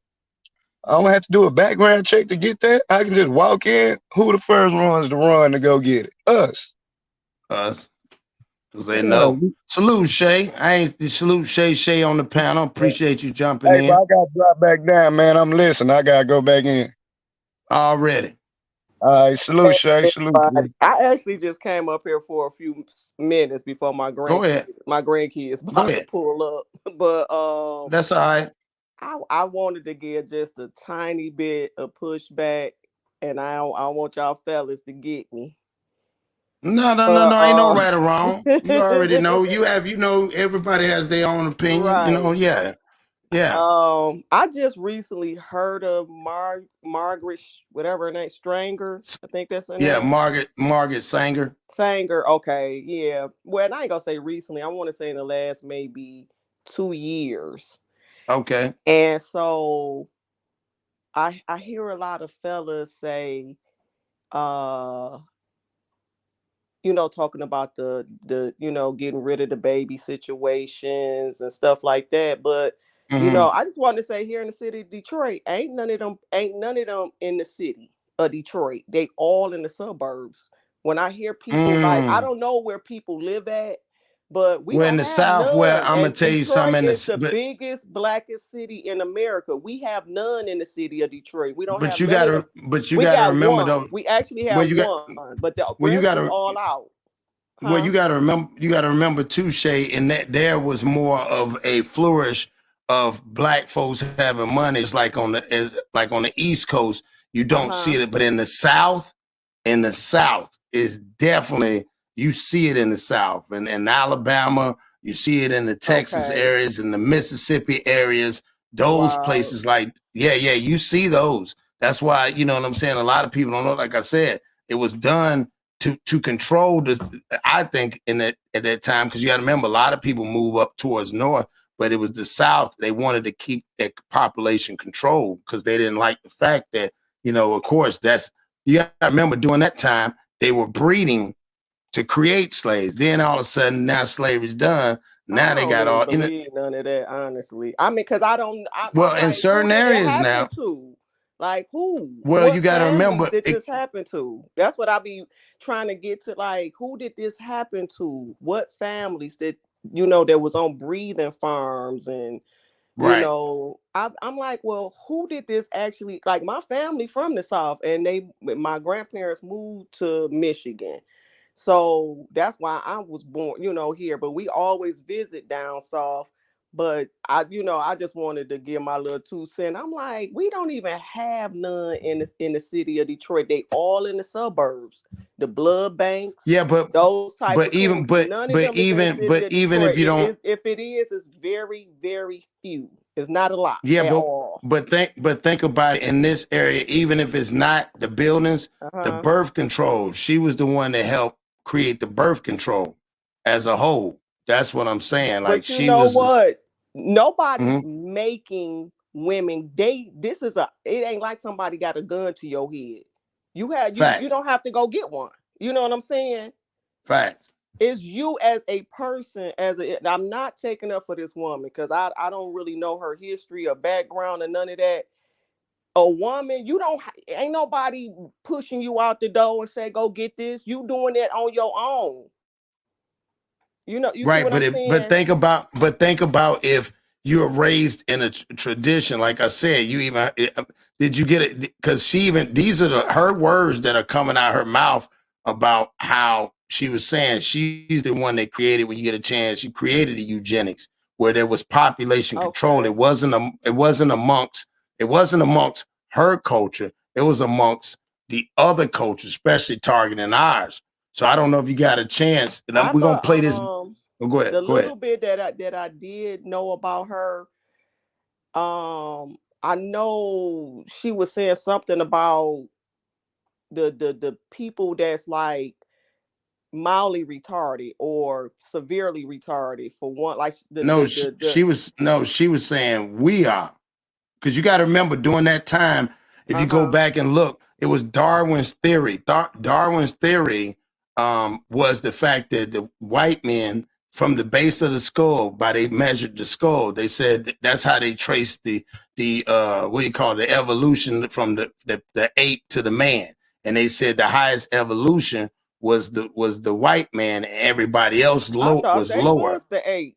I don't have to do a background check to get that. I can just walk in. Who the first ones to run to go get it? Us. Us. because they know. Salute Shay. I ain't salute Shay on the panel. Appreciate you jumping in. I gotta drop back down, man. I'm listening. I gotta go back in. Already. All right, salute Shay. Salute. I actually just came up here for a few minutes before my grandkids about to pull up. But that's all right. I wanted to give just a tiny bit of pushback, and I want y'all fellas to get me. No, ain't no right or wrong. You already know. Everybody has their own opinion. Right. Yeah. I just recently heard of Margaret, whatever her name, Sanger. I think that's her name. Yeah, Margaret Sanger. Sanger, okay, yeah. Well, I ain't gonna say recently. I want to say in the last maybe 2 years. Okay. And so I hear a lot of fellas say, talking about the getting rid of the baby situations and stuff like that. But I just wanted to say, here in the city of Detroit, ain't none of them in the city of Detroit. They all in the suburbs. When I hear people like, I don't know where people live at, but we in the South, none. where I'm gonna tell you something. It's the biggest, blackest city in America. We have none in the city of Detroit. We don't have. You gotta remember one. though. We actually have one, but the rest is all out. Huh? Well, you gotta remember too, Shay, in that there was more of a flourish of black folks having money. It's like on the East Coast, you don't see it, but in the South is definitely. You see it in the South and in Alabama, you see it in the Texas areas, in the Mississippi areas, those places you see those. That's why, you know what I'm saying? A lot of people don't know, like I said, it was done to control this, I think, at that time, because you got to remember, a lot of people move up towards north, but it was the South. They wanted to keep that population controlled because they didn't like the fact that, of course, you got to remember during that time, they were breeding to create slaves. Then all of a sudden, now slavery's done. Now they got all. None of that, honestly. I mean, because I don't. In certain areas now. Like who? Well, you got to remember. Did this happen to? That's what I be trying to get to. Like, who did this happen to? What families that that was on breeding farms and. I'm like, well, who did this actually? Like, my family from the South, and my grandparents moved to Michigan. So that's why I was born, here, but we always visit down south. But I just wanted to give my little 2 cents. I'm like, we don't even have none in the city of Detroit. They all in the suburbs, the blood banks. Yeah, but those type of even things. Even if you don't, if it is, it's very, very few. It's not a lot. Yeah, at all. but think about it in this area. Even if it's not the buildings, the birth control. She was the one that helped create the birth control as a whole. That's what I'm saying. Like, but what? Nobody's making women. It ain't like somebody got a gun to your head. You don't have to go get one. You know what I'm saying? Facts. It's you as a person. I'm not taking up for this woman because I don't really know her history or background and none of that. A woman, ain't nobody pushing you out the door and say, go get this. You doing that on your own. You right, see what I'm saying? But think about if you're raised in a tradition, like I said, did you get it? Because these are her words that are coming out her mouth about how she was saying she's the one that created, when you get a chance, she created the eugenics where there was population control. It wasn't amongst her culture. It was amongst the other cultures, especially targeting ours. So I don't know if you got a chance. We're gonna play this. Go ahead. The little bit that I did know about her, I know she was saying something about the people that's like mildly retarded or severely retarded for one. Like she was saying we are, because you got to remember during that time, if you go back and look, it was Darwin's theory. Darwin's theory was the fact that the white men, from the base of the skull, they measured the skull. They said that's how they traced the evolution from the ape to the man. And they said the highest evolution was the white man, and everybody else I thought was they lower. was the 8.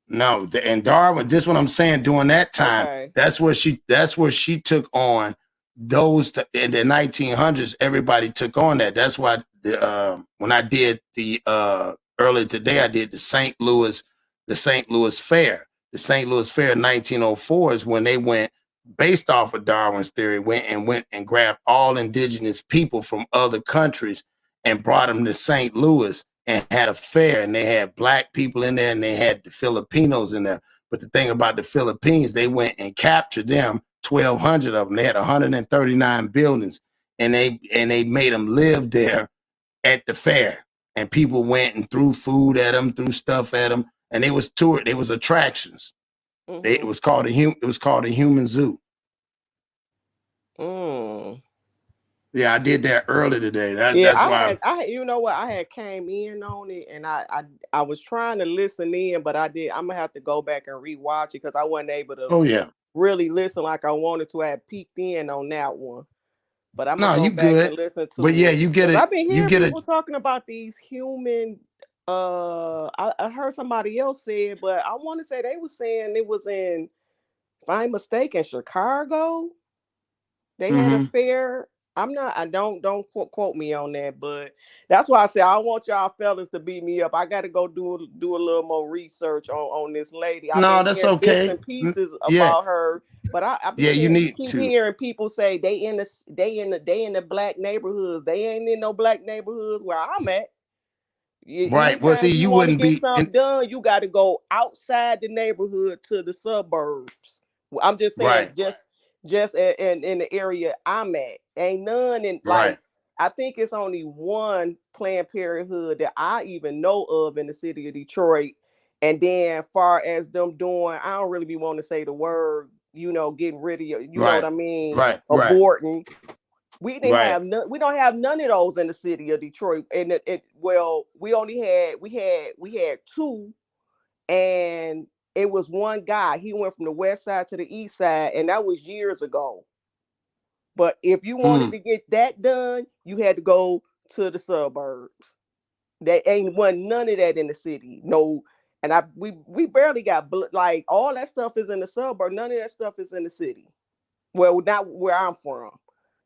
No, and Darwin, this is what I'm saying, during that time, Okay. that's where she took on those in the 1900s. Everybody took on that. That's why when I did the earlier today, I did the St. Louis Fair. The St. Louis Fair in 1904 is when they went, based off of Darwin's theory, went and grabbed all indigenous people from other countries and brought them to St. Louis and had a fair, and they had black people in there and they had the Filipinos in there. But the thing about the Philippines, they went and captured them, 1,200 of them. They had 139 buildings, and they made them live there at the fair. And people went and threw food at them, threw stuff at them, and it was toured. It was attractions. It was called a human zoo. Yeah, I did that early today. That's why. You know what? I had came in on it, and I was trying to listen in, but I'm gonna have to go back and rewatch it because I wasn't able to really listen like I wanted to. I had peeked in on that one, but I'm gonna go back and listen to. But yeah, you get it. I've been hearing people talking about these human. I heard somebody else say it, but I want to say they were saying it was in, if I'm mistaken, Chicago. They had a fair. I don't quote me on that, but that's why I say I want y'all fellas to beat me up. I got to go do a little more research on this lady. No, that's okay. Bits and pieces about her, but I keep hearing people say they in the black neighborhoods. They ain't in no black neighborhoods where I'm at. Right. Well, see, you wouldn't get something done. You got to go outside the neighborhood to the suburbs. I'm just saying, just in the area I'm at, ain't none in like. I think it's only one Planned Parenthood that I even know of in the city of Detroit. And then, far as them doing, I don't really be wanting to say the word, getting rid of you know what I mean, aborting. We didn't have none. We don't have none of those in the city of Detroit. And we only had 2, and it was one guy. He went from the west side to the east side, and that was years ago. But if you wanted to get that done, you had to go to the suburbs. There wasn't none of that in the city. No, and we barely got like all that stuff is in the suburb. None of that stuff is in the city. Well, not where I'm from.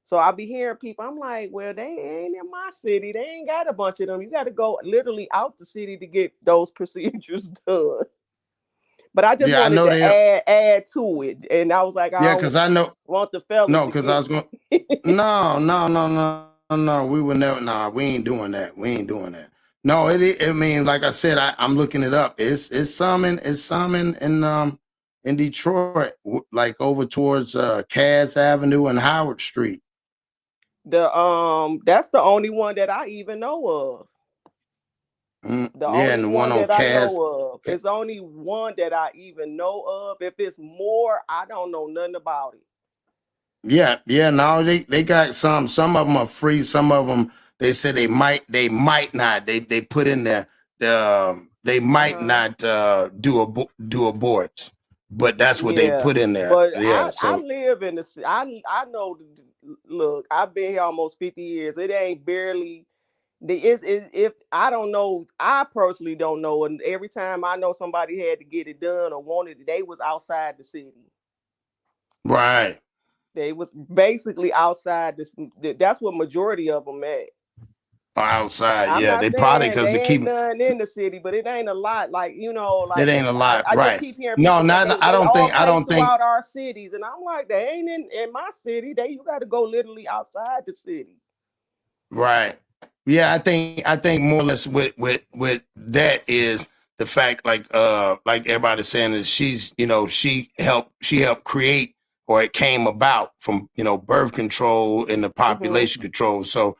So I be hearing people. I'm like, well, they ain't in my city. They ain't got a bunch of them. You got to go literally out the city to get those procedures done. But I just wanted to add to it, and I was like, because I know want the fellas. No, because I was going. No. We would never. Nah, we ain't doing that. We ain't doing that. No, I mean, like I said, I'm looking it up. It's some in Detroit, like over towards Cass Avenue and Howard Street. That's the only one that I even know of. And the one on that Cass. I know of. It's only one that I even know of. If it's more, I don't know nothing about it. Yeah. No, they got some. Some of them are free. Some of them they say they might not. They put in there they might not do aborts, but that's what they put in there. But I live in the. I know. Look, I've been here almost 50 years. It ain't barely. If I don't know, I personally don't know. And every time I know somebody had to get it done or wanted it, they was outside the city. Right. They was basically outside this. That's what majority of them at. Outside, they probably because they keep none in the city, but it ain't a lot. Like like it ain't a lot. I right. just keep hearing. No, not. I don't think. Throughout our cities, and I'm like, they ain't in my city. You got to go literally outside the city. Right. Yeah, I think more or less with that is the fact, like everybody's saying, is she's she helped create, or it came about from birth control and the population control. So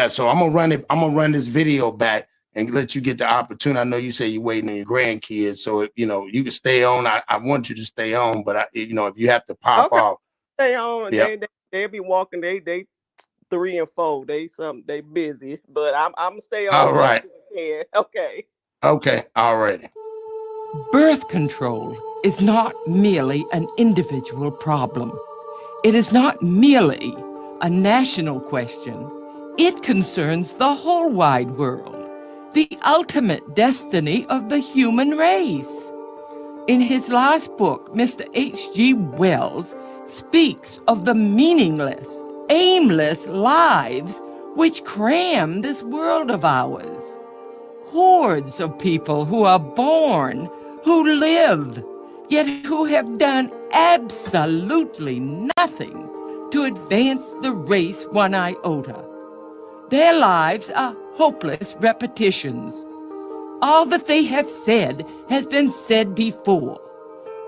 so I'm gonna run this video back and let you get the opportunity. I know you say you're waiting on your grandkids, so you can stay on. I want you to stay on, but if you have to pop off, stay on. They'll be walking. They 3 and 4. They busy, but I'm gonna stay on. All right. Okay. Okay. All right. Birth control is not merely an individual problem. It is not merely a national question. It concerns the whole wide world, the ultimate destiny of the human race. In his last book, Mr. H.G. Wells speaks of the meaningless, aimless lives which cram this world of ours. Hordes of people who are born, who live, yet who have done absolutely nothing to advance the race one iota. Their lives are hopeless repetitions. All that they have said has been said before.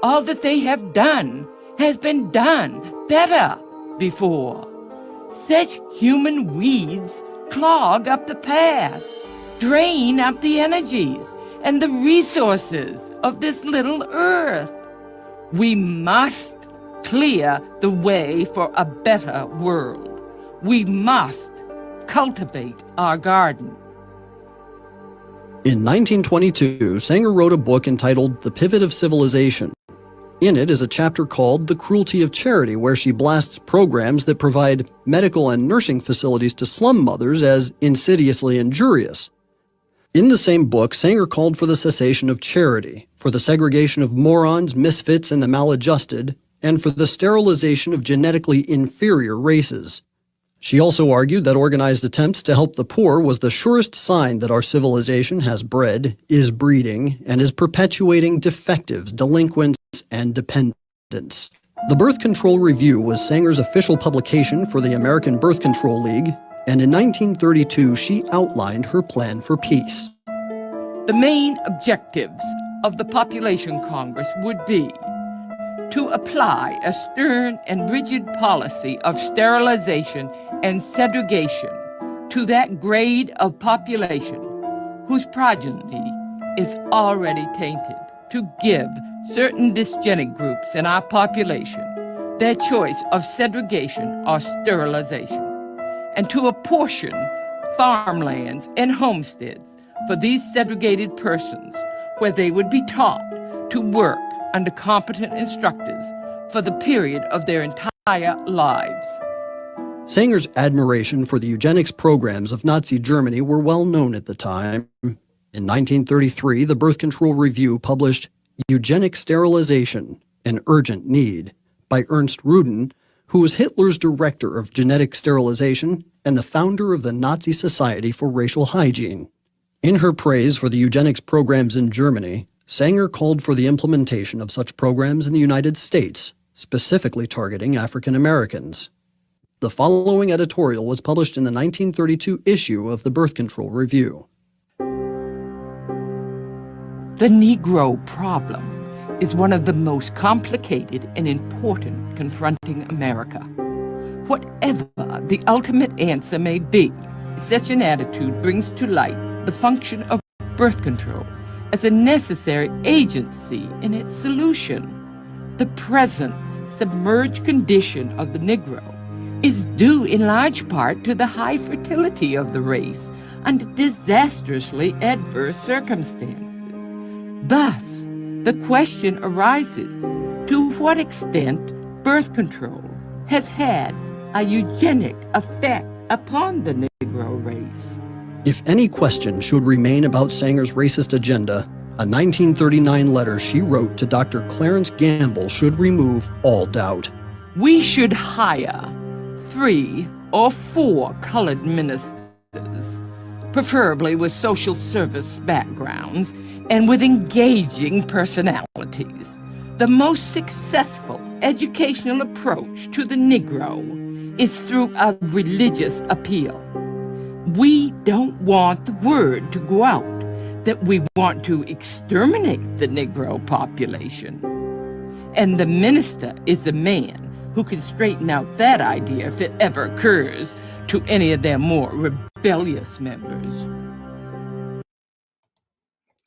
All that they have done has been done better before. Such human weeds clog up the path, drain up the energies and the resources of this little earth. We must clear the way for a better world. We must cultivate our garden. In 1922, Sanger wrote a book entitled The Pivot of Civilization. In it is a chapter called The Cruelty of Charity, where she blasts programs that provide medical and nursing facilities to slum mothers as insidiously injurious. In the same book, Sanger called for the cessation of charity, for the segregation of morons, misfits, and the maladjusted, and for the sterilization of genetically inferior races. She also argued that organized attempts to help the poor was the surest sign that our civilization has bred, is breeding, and is perpetuating defectives, delinquents, and dependents. The Birth Control Review was Sanger's official publication for the American Birth Control League, and in 1932 she outlined her plan for peace. The main objectives of the Population Congress would be to apply a stern and rigid policy of sterilization and segregation to that grade of population whose progeny is already tainted, to give certain dysgenic groups in our population their choice of segregation or sterilization, and to apportion farmlands and homesteads for these segregated persons where they would be taught to work under competent instructors for the period of their entire lives. Sanger's admiration for the eugenics programs of Nazi Germany were well known at the time. In 1933, the Birth Control Review published Eugenic Sterilization, an Urgent Need, by Ernst Rudin, who was Hitler's director of genetic sterilization and the founder of the Nazi Society for Racial Hygiene. In her praise for the eugenics programs in Germany, Sanger called for the implementation of such programs in the United States, specifically targeting African Americans. The following editorial was published in the 1932 issue of the Birth Control Review. The Negro problem is one of the most complicated and important confronting America. Whatever the ultimate answer may be, such an attitude brings to light the function of birth control as a necessary agency in its solution. The present submerged condition of the Negro is due in large part to the high fertility of the race under disastrously adverse circumstances. Thus, the question arises, to what extent birth control has had a eugenic effect upon the Negro race? If any question should remain about Sanger's racist agenda, a 1939 letter she wrote to Dr. Clarence Gamble should remove all doubt. We should hire 3 or 4 colored ministers, preferably with social service backgrounds and with engaging personalities. The most successful educational approach to the Negro is through a religious appeal. We don't want the word to go out that we want to exterminate the Negro population. And the minister is a man who can straighten out that idea if it ever occurs to any of their more rebellious members.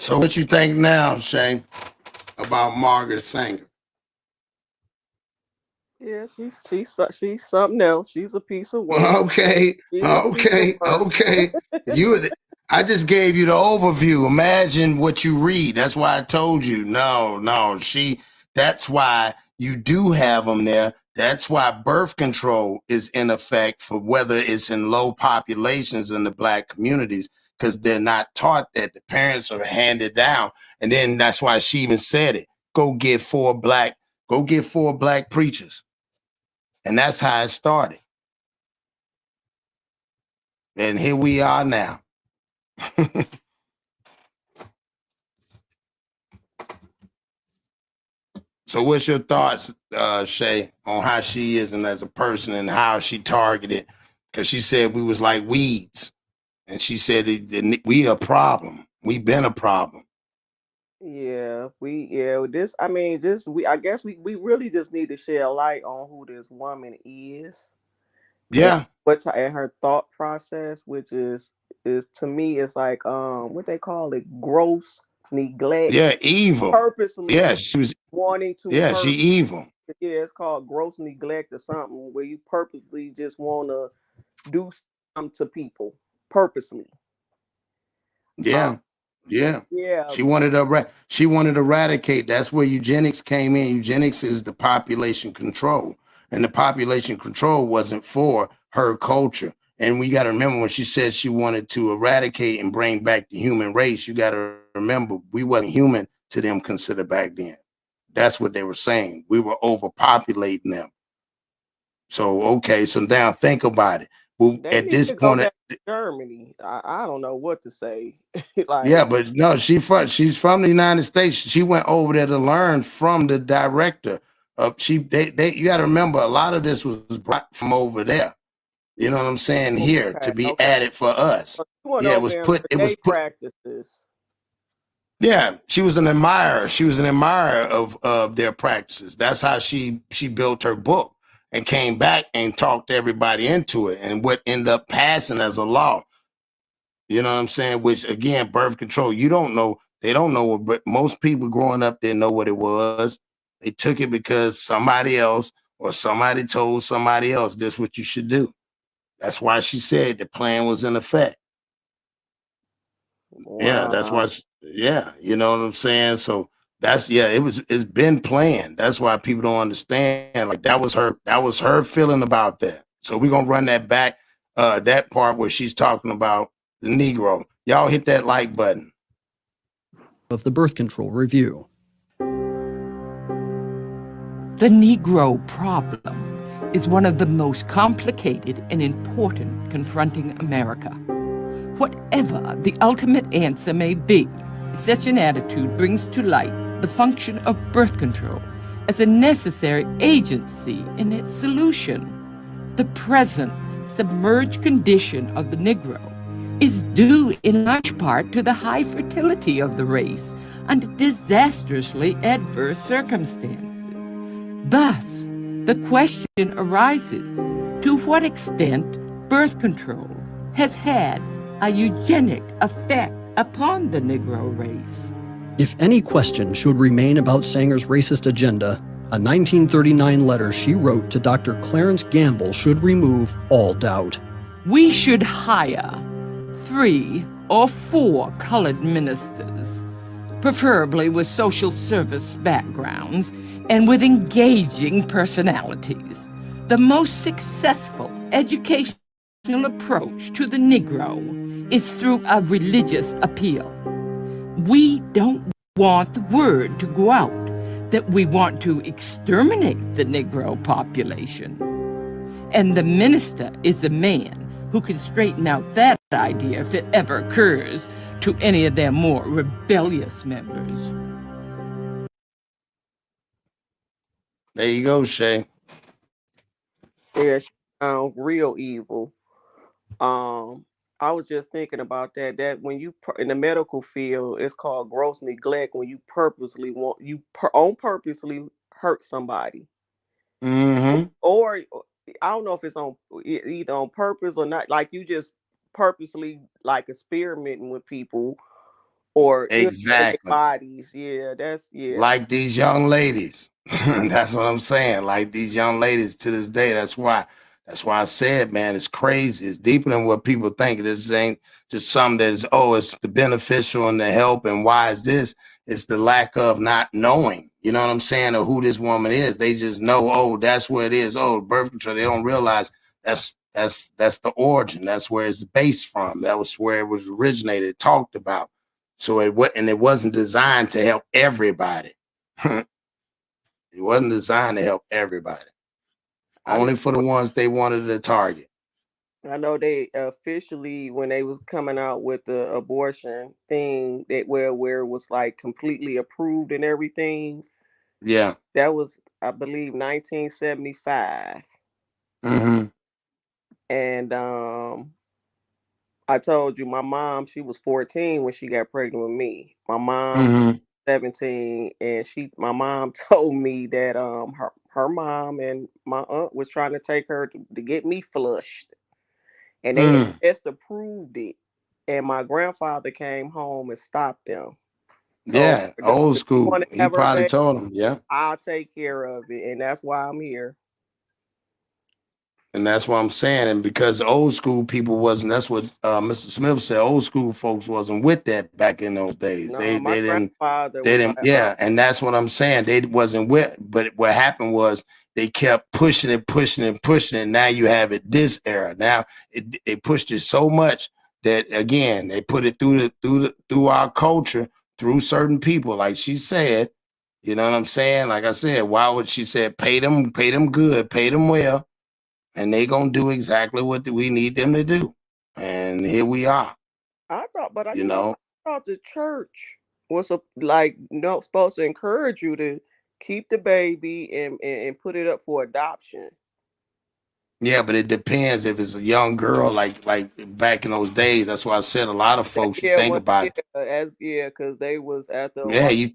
So what you think now, Shane, about Margaret Sanger? Yeah, she's something else. She's a piece of work. Okay. I just gave you the overview. Imagine what you read. That's why I told you. No, that's why you do have them there, That's why birth control is in effect for whether it's in low populations in the Black communities, because they're not taught that. The parents are handed down. And then that's why she even said it. Go get four black preachers. And that's how it started. And here we are now. So what's your thoughts, Shay, on how she is and as a person and how she targeted? Because she said we was like weeds. And she said we a problem. We've been a problem. Yeah, I guess we really just need to shed light on who this woman is. Yeah. What's in her thought process, which is to me, it's like what they call it, gross neglect. Yeah, evil. Purposely. Yeah, she was wanting to. Yeah, she evil. Yeah, it's called gross neglect or something, where you purposely just want to do something to people purposely. Yeah. Yeah. Yeah. She wanted to eradicate. That's where eugenics came in. Eugenics is the population control. And the population control wasn't for her culture. And we got to remember when she said she wanted to eradicate and bring back the human race, you got to remember we wasn't human to them considered back then. That's what they were saying. We were overpopulating them. So, okay. So now think about it. Well, at this point, Germany, I don't know what to say. Like, yeah, but no, she's from the United States. She went over there to learn from the director of you got to remember a lot of this was brought from over there. You know what I'm saying? Here to be added for us. Yeah, it was put practices. Yeah, she was an admirer. She was an admirer of their practices. That's how she built her book and came back and talked everybody into it, and what ended up passing as a law. You know what I'm saying? Which again, birth control, you don't know. They don't know what, but most people growing up didn't know what it was. They took it because somebody else or somebody told somebody else this is what you should do. That's why she said the plan was in effect. Wow. Yeah, that's why. You know what I'm saying? So it's been planned. That's why people don't understand. Like that was her feeling about that. So we're gonna run that back, that part where she's talking about the Negro. Y'all hit that like button. Of the birth control review. The Negro problem is one of the most complicated and important confronting America. Whatever the ultimate answer may be, such an attitude brings to light the function of birth control as a necessary agency in its solution. The present submerged condition of the Negro is due in large part to the high fertility of the race under disastrously adverse circumstances. Thus, the question arises, to what extent birth control has had a eugenic effect upon the Negro race? If any question should remain about Sanger's racist agenda, a 1939 letter she wrote to Dr. Clarence Gamble should remove all doubt. We should hire 3 or 4 colored ministers, preferably with social service backgrounds and with engaging personalities. The most successful educational approach to the Negro is through a religious appeal. We don't want the word to go out that we want to exterminate the Negro population. And the minister is a man who can straighten out that idea if it ever occurs to any of their more rebellious members. There you go, Shay. Yeah, she sounds real evil. I was just thinking about that when you in the medical field, it's called gross neglect, when you purposely purposely hurt somebody. Mm-hmm. Or I don't know if it's on either on purpose or not, like you just purposely like experimenting with people or exactly bodies. Like these young ladies. That's what I'm saying. Like these young ladies to this day. That's why I said, man, it's crazy. It's deeper than what people think. This ain't just something that is, it's the beneficial and the help and why is this? It's the lack of not knowing. you know what I'm saying, or who this woman is. They just know, oh, that's where it is. Oh, birth control. They don't realize that's the origin. That's where it's based from. That was where it was originated, talked about. So it wasn't designed to help everybody. It wasn't designed to help everybody. Only for the ones they wanted to target. I know they officially, when they was coming out with the abortion thing, that where it was like completely approved and everything. Yeah. That was, I believe, 1975. Mm-hmm. And I told you my mom, she was 14 when she got pregnant with me. My mom 17, and my mom told me that her mom and my aunt was trying to take her to get me flushed. And they had just approved it. And my grandfather came home and stopped them. Yeah, old school. He probably told him, yeah. I'll take care of it. And that's why I'm here. And that's what I'm saying. And because old school people wasn't, that's what Mr. Smith said, old school folks wasn't with that back in those days. No, they didn't, like, yeah. And that's what I'm saying. They wasn't with, but what happened was they kept pushing it. Now you have it this era. Now they pushed it so much that, again, they put it through our culture, through certain people. Like she said, you know what I'm saying? Like I said, why would she say, pay them good, pay them well. And they gonna do exactly what we need them to do, and here we are. I thought the church was supposed to encourage you to keep the baby and put it up for adoption. Yeah, but it depends if it's a young girl, like back in those days. That's why I said a lot of folks think about it. Because they was at the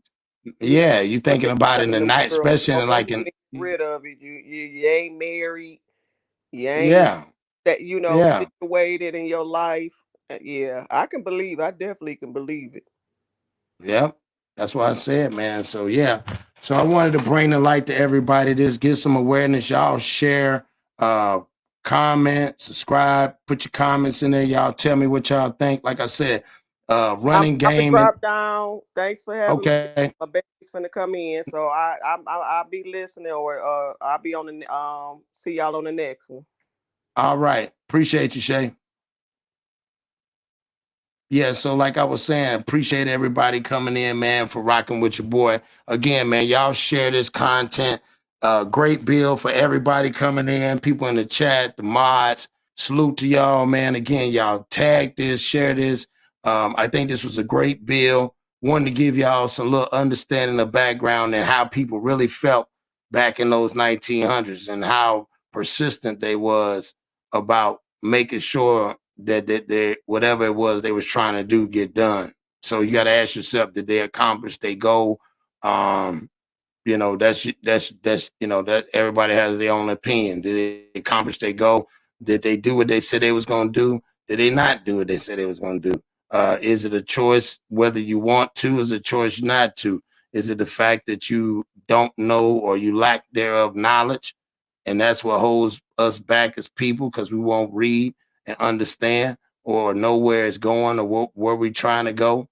you thinking about it in the night, especially like in rid of it. You ain't married. Yeah, that situated in your life. Yeah, I definitely can believe it. Yeah, that's what I said, man. So yeah, so I wanted to bring the light to everybody. Just get some awareness. Y'all share, comment, subscribe, put your comments in there. Y'all tell me what y'all think. Like I said, running game. Drop down. Thanks for having me. Okay. My baby's finna come in, so I'll be listening, or I'll be on the see y'all on the next one. All right, appreciate you, Shay. Yeah, so like I was saying, appreciate everybody coming in, man, for rocking with your boy. Again, man, y'all share this content. Great bill for everybody coming in, people in the chat, the mods. Salute to y'all, man. Again, y'all tag this, share this. I think this was a great bill. Wanted to give y'all some little understanding of background and how people really felt back in those 1900s and how persistent they was about making sure that they whatever it was they was trying to do get done. So you got to ask yourself, did they accomplish their goal? That's that everybody has their own opinion. Did they accomplish their goal? Did they do what they said they was going to do? Did they not do what they said they was going to do? Is it a choice whether you want to? Is it a choice not to? Is it the fact that you don't know or you lack thereof knowledge? And that's what holds us back as people, because we won't read and understand or know where it's going or where we're trying to go?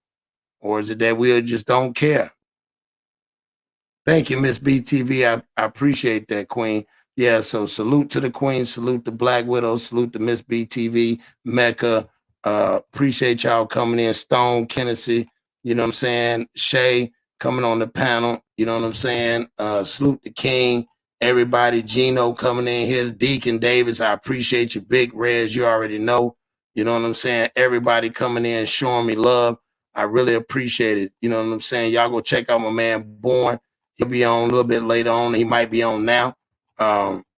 Or is it that we just don't care? Thank you, Miss BTV. I appreciate that, Queen. Yeah, so salute to the Queen, salute to Black Widow, salute to Miss BTV, Mecca. Appreciate y'all coming in. Stone, Kennedy, you know what I'm saying? Shay coming on the panel, you know what I'm saying? Salute the King. Everybody, Gino coming in here, Deacon Davis, I appreciate you. Big Reds, you already know. You know what I'm saying? Everybody coming in, showing me love. I really appreciate it. You know what I'm saying? Y'all go check out my man, Born. He'll be on a little bit later on. He might be on now.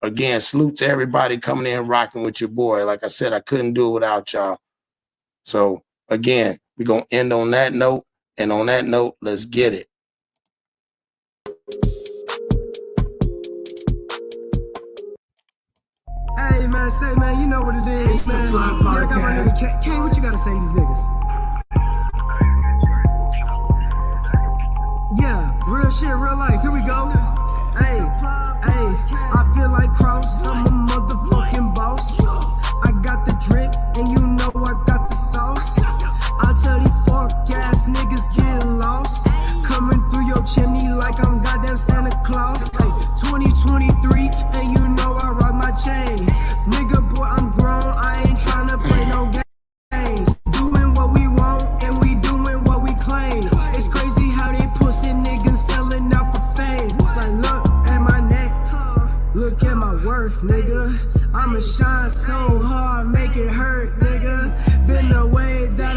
Again, salute to everybody coming in, rocking with your boy. Like I said, I couldn't do it without y'all. So, again, we're going to end on that note. And on that note, let's get it. Hey man, say man, you know what it is, man. I got my nigga K. What you gotta say to these niggas? Yeah, real shit, real life. Here we go. Hey, I feel like Cross. I'm a motherfucking boss. I got the drip, and you know I got the sauce. I tell these fuck ass niggas get lost. Coming through your chimney like I'm goddamn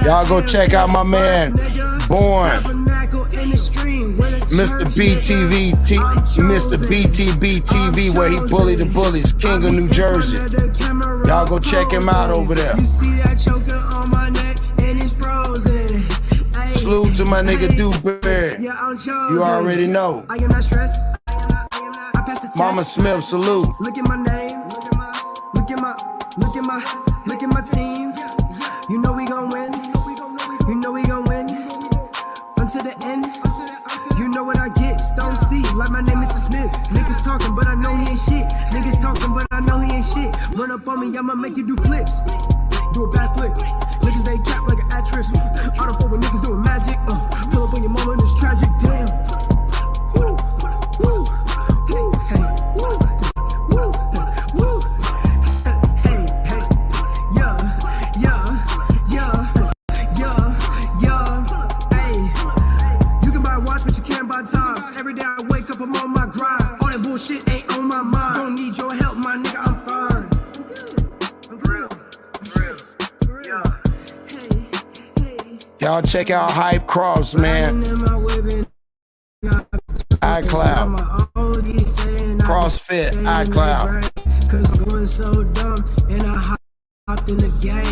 Y'all go check out my man, Born, Mr. BTV, Mr. BTB TV, where he bullied the bullies, King of New Jersey. Y'all go check him out over there. Salute to my nigga Dewberry. You already know. Mama Smith, salute. Look at my name. Look at my team. You know we gon' win. You know we gon' win. Until the end. You know what I get. Stone C, like my name is Smith. Niggas talking, but I know he ain't shit. Niggas talking, but I know he ain't shit. Run up on me, I'ma make you do flips. Do a bad flip. Niggas ain't cap like an actress. I don't fuck with niggas doing magic. Pull up on your mama and it's tragic. Damn. Woo, woo, woo, hey, woo, woo, woo. Hey, hey, yeah, hey. You can buy a watch, but you can't buy time. Every day I wake up, I'm on my grind. All that bullshit ain't on my mind. Don't need your help, my nigga, I'm fine. I'm real. Y'all check out Hype Cross, man. iCloud. CrossFit, iCloud. Cause I'm going so dumb and I hopped in the game.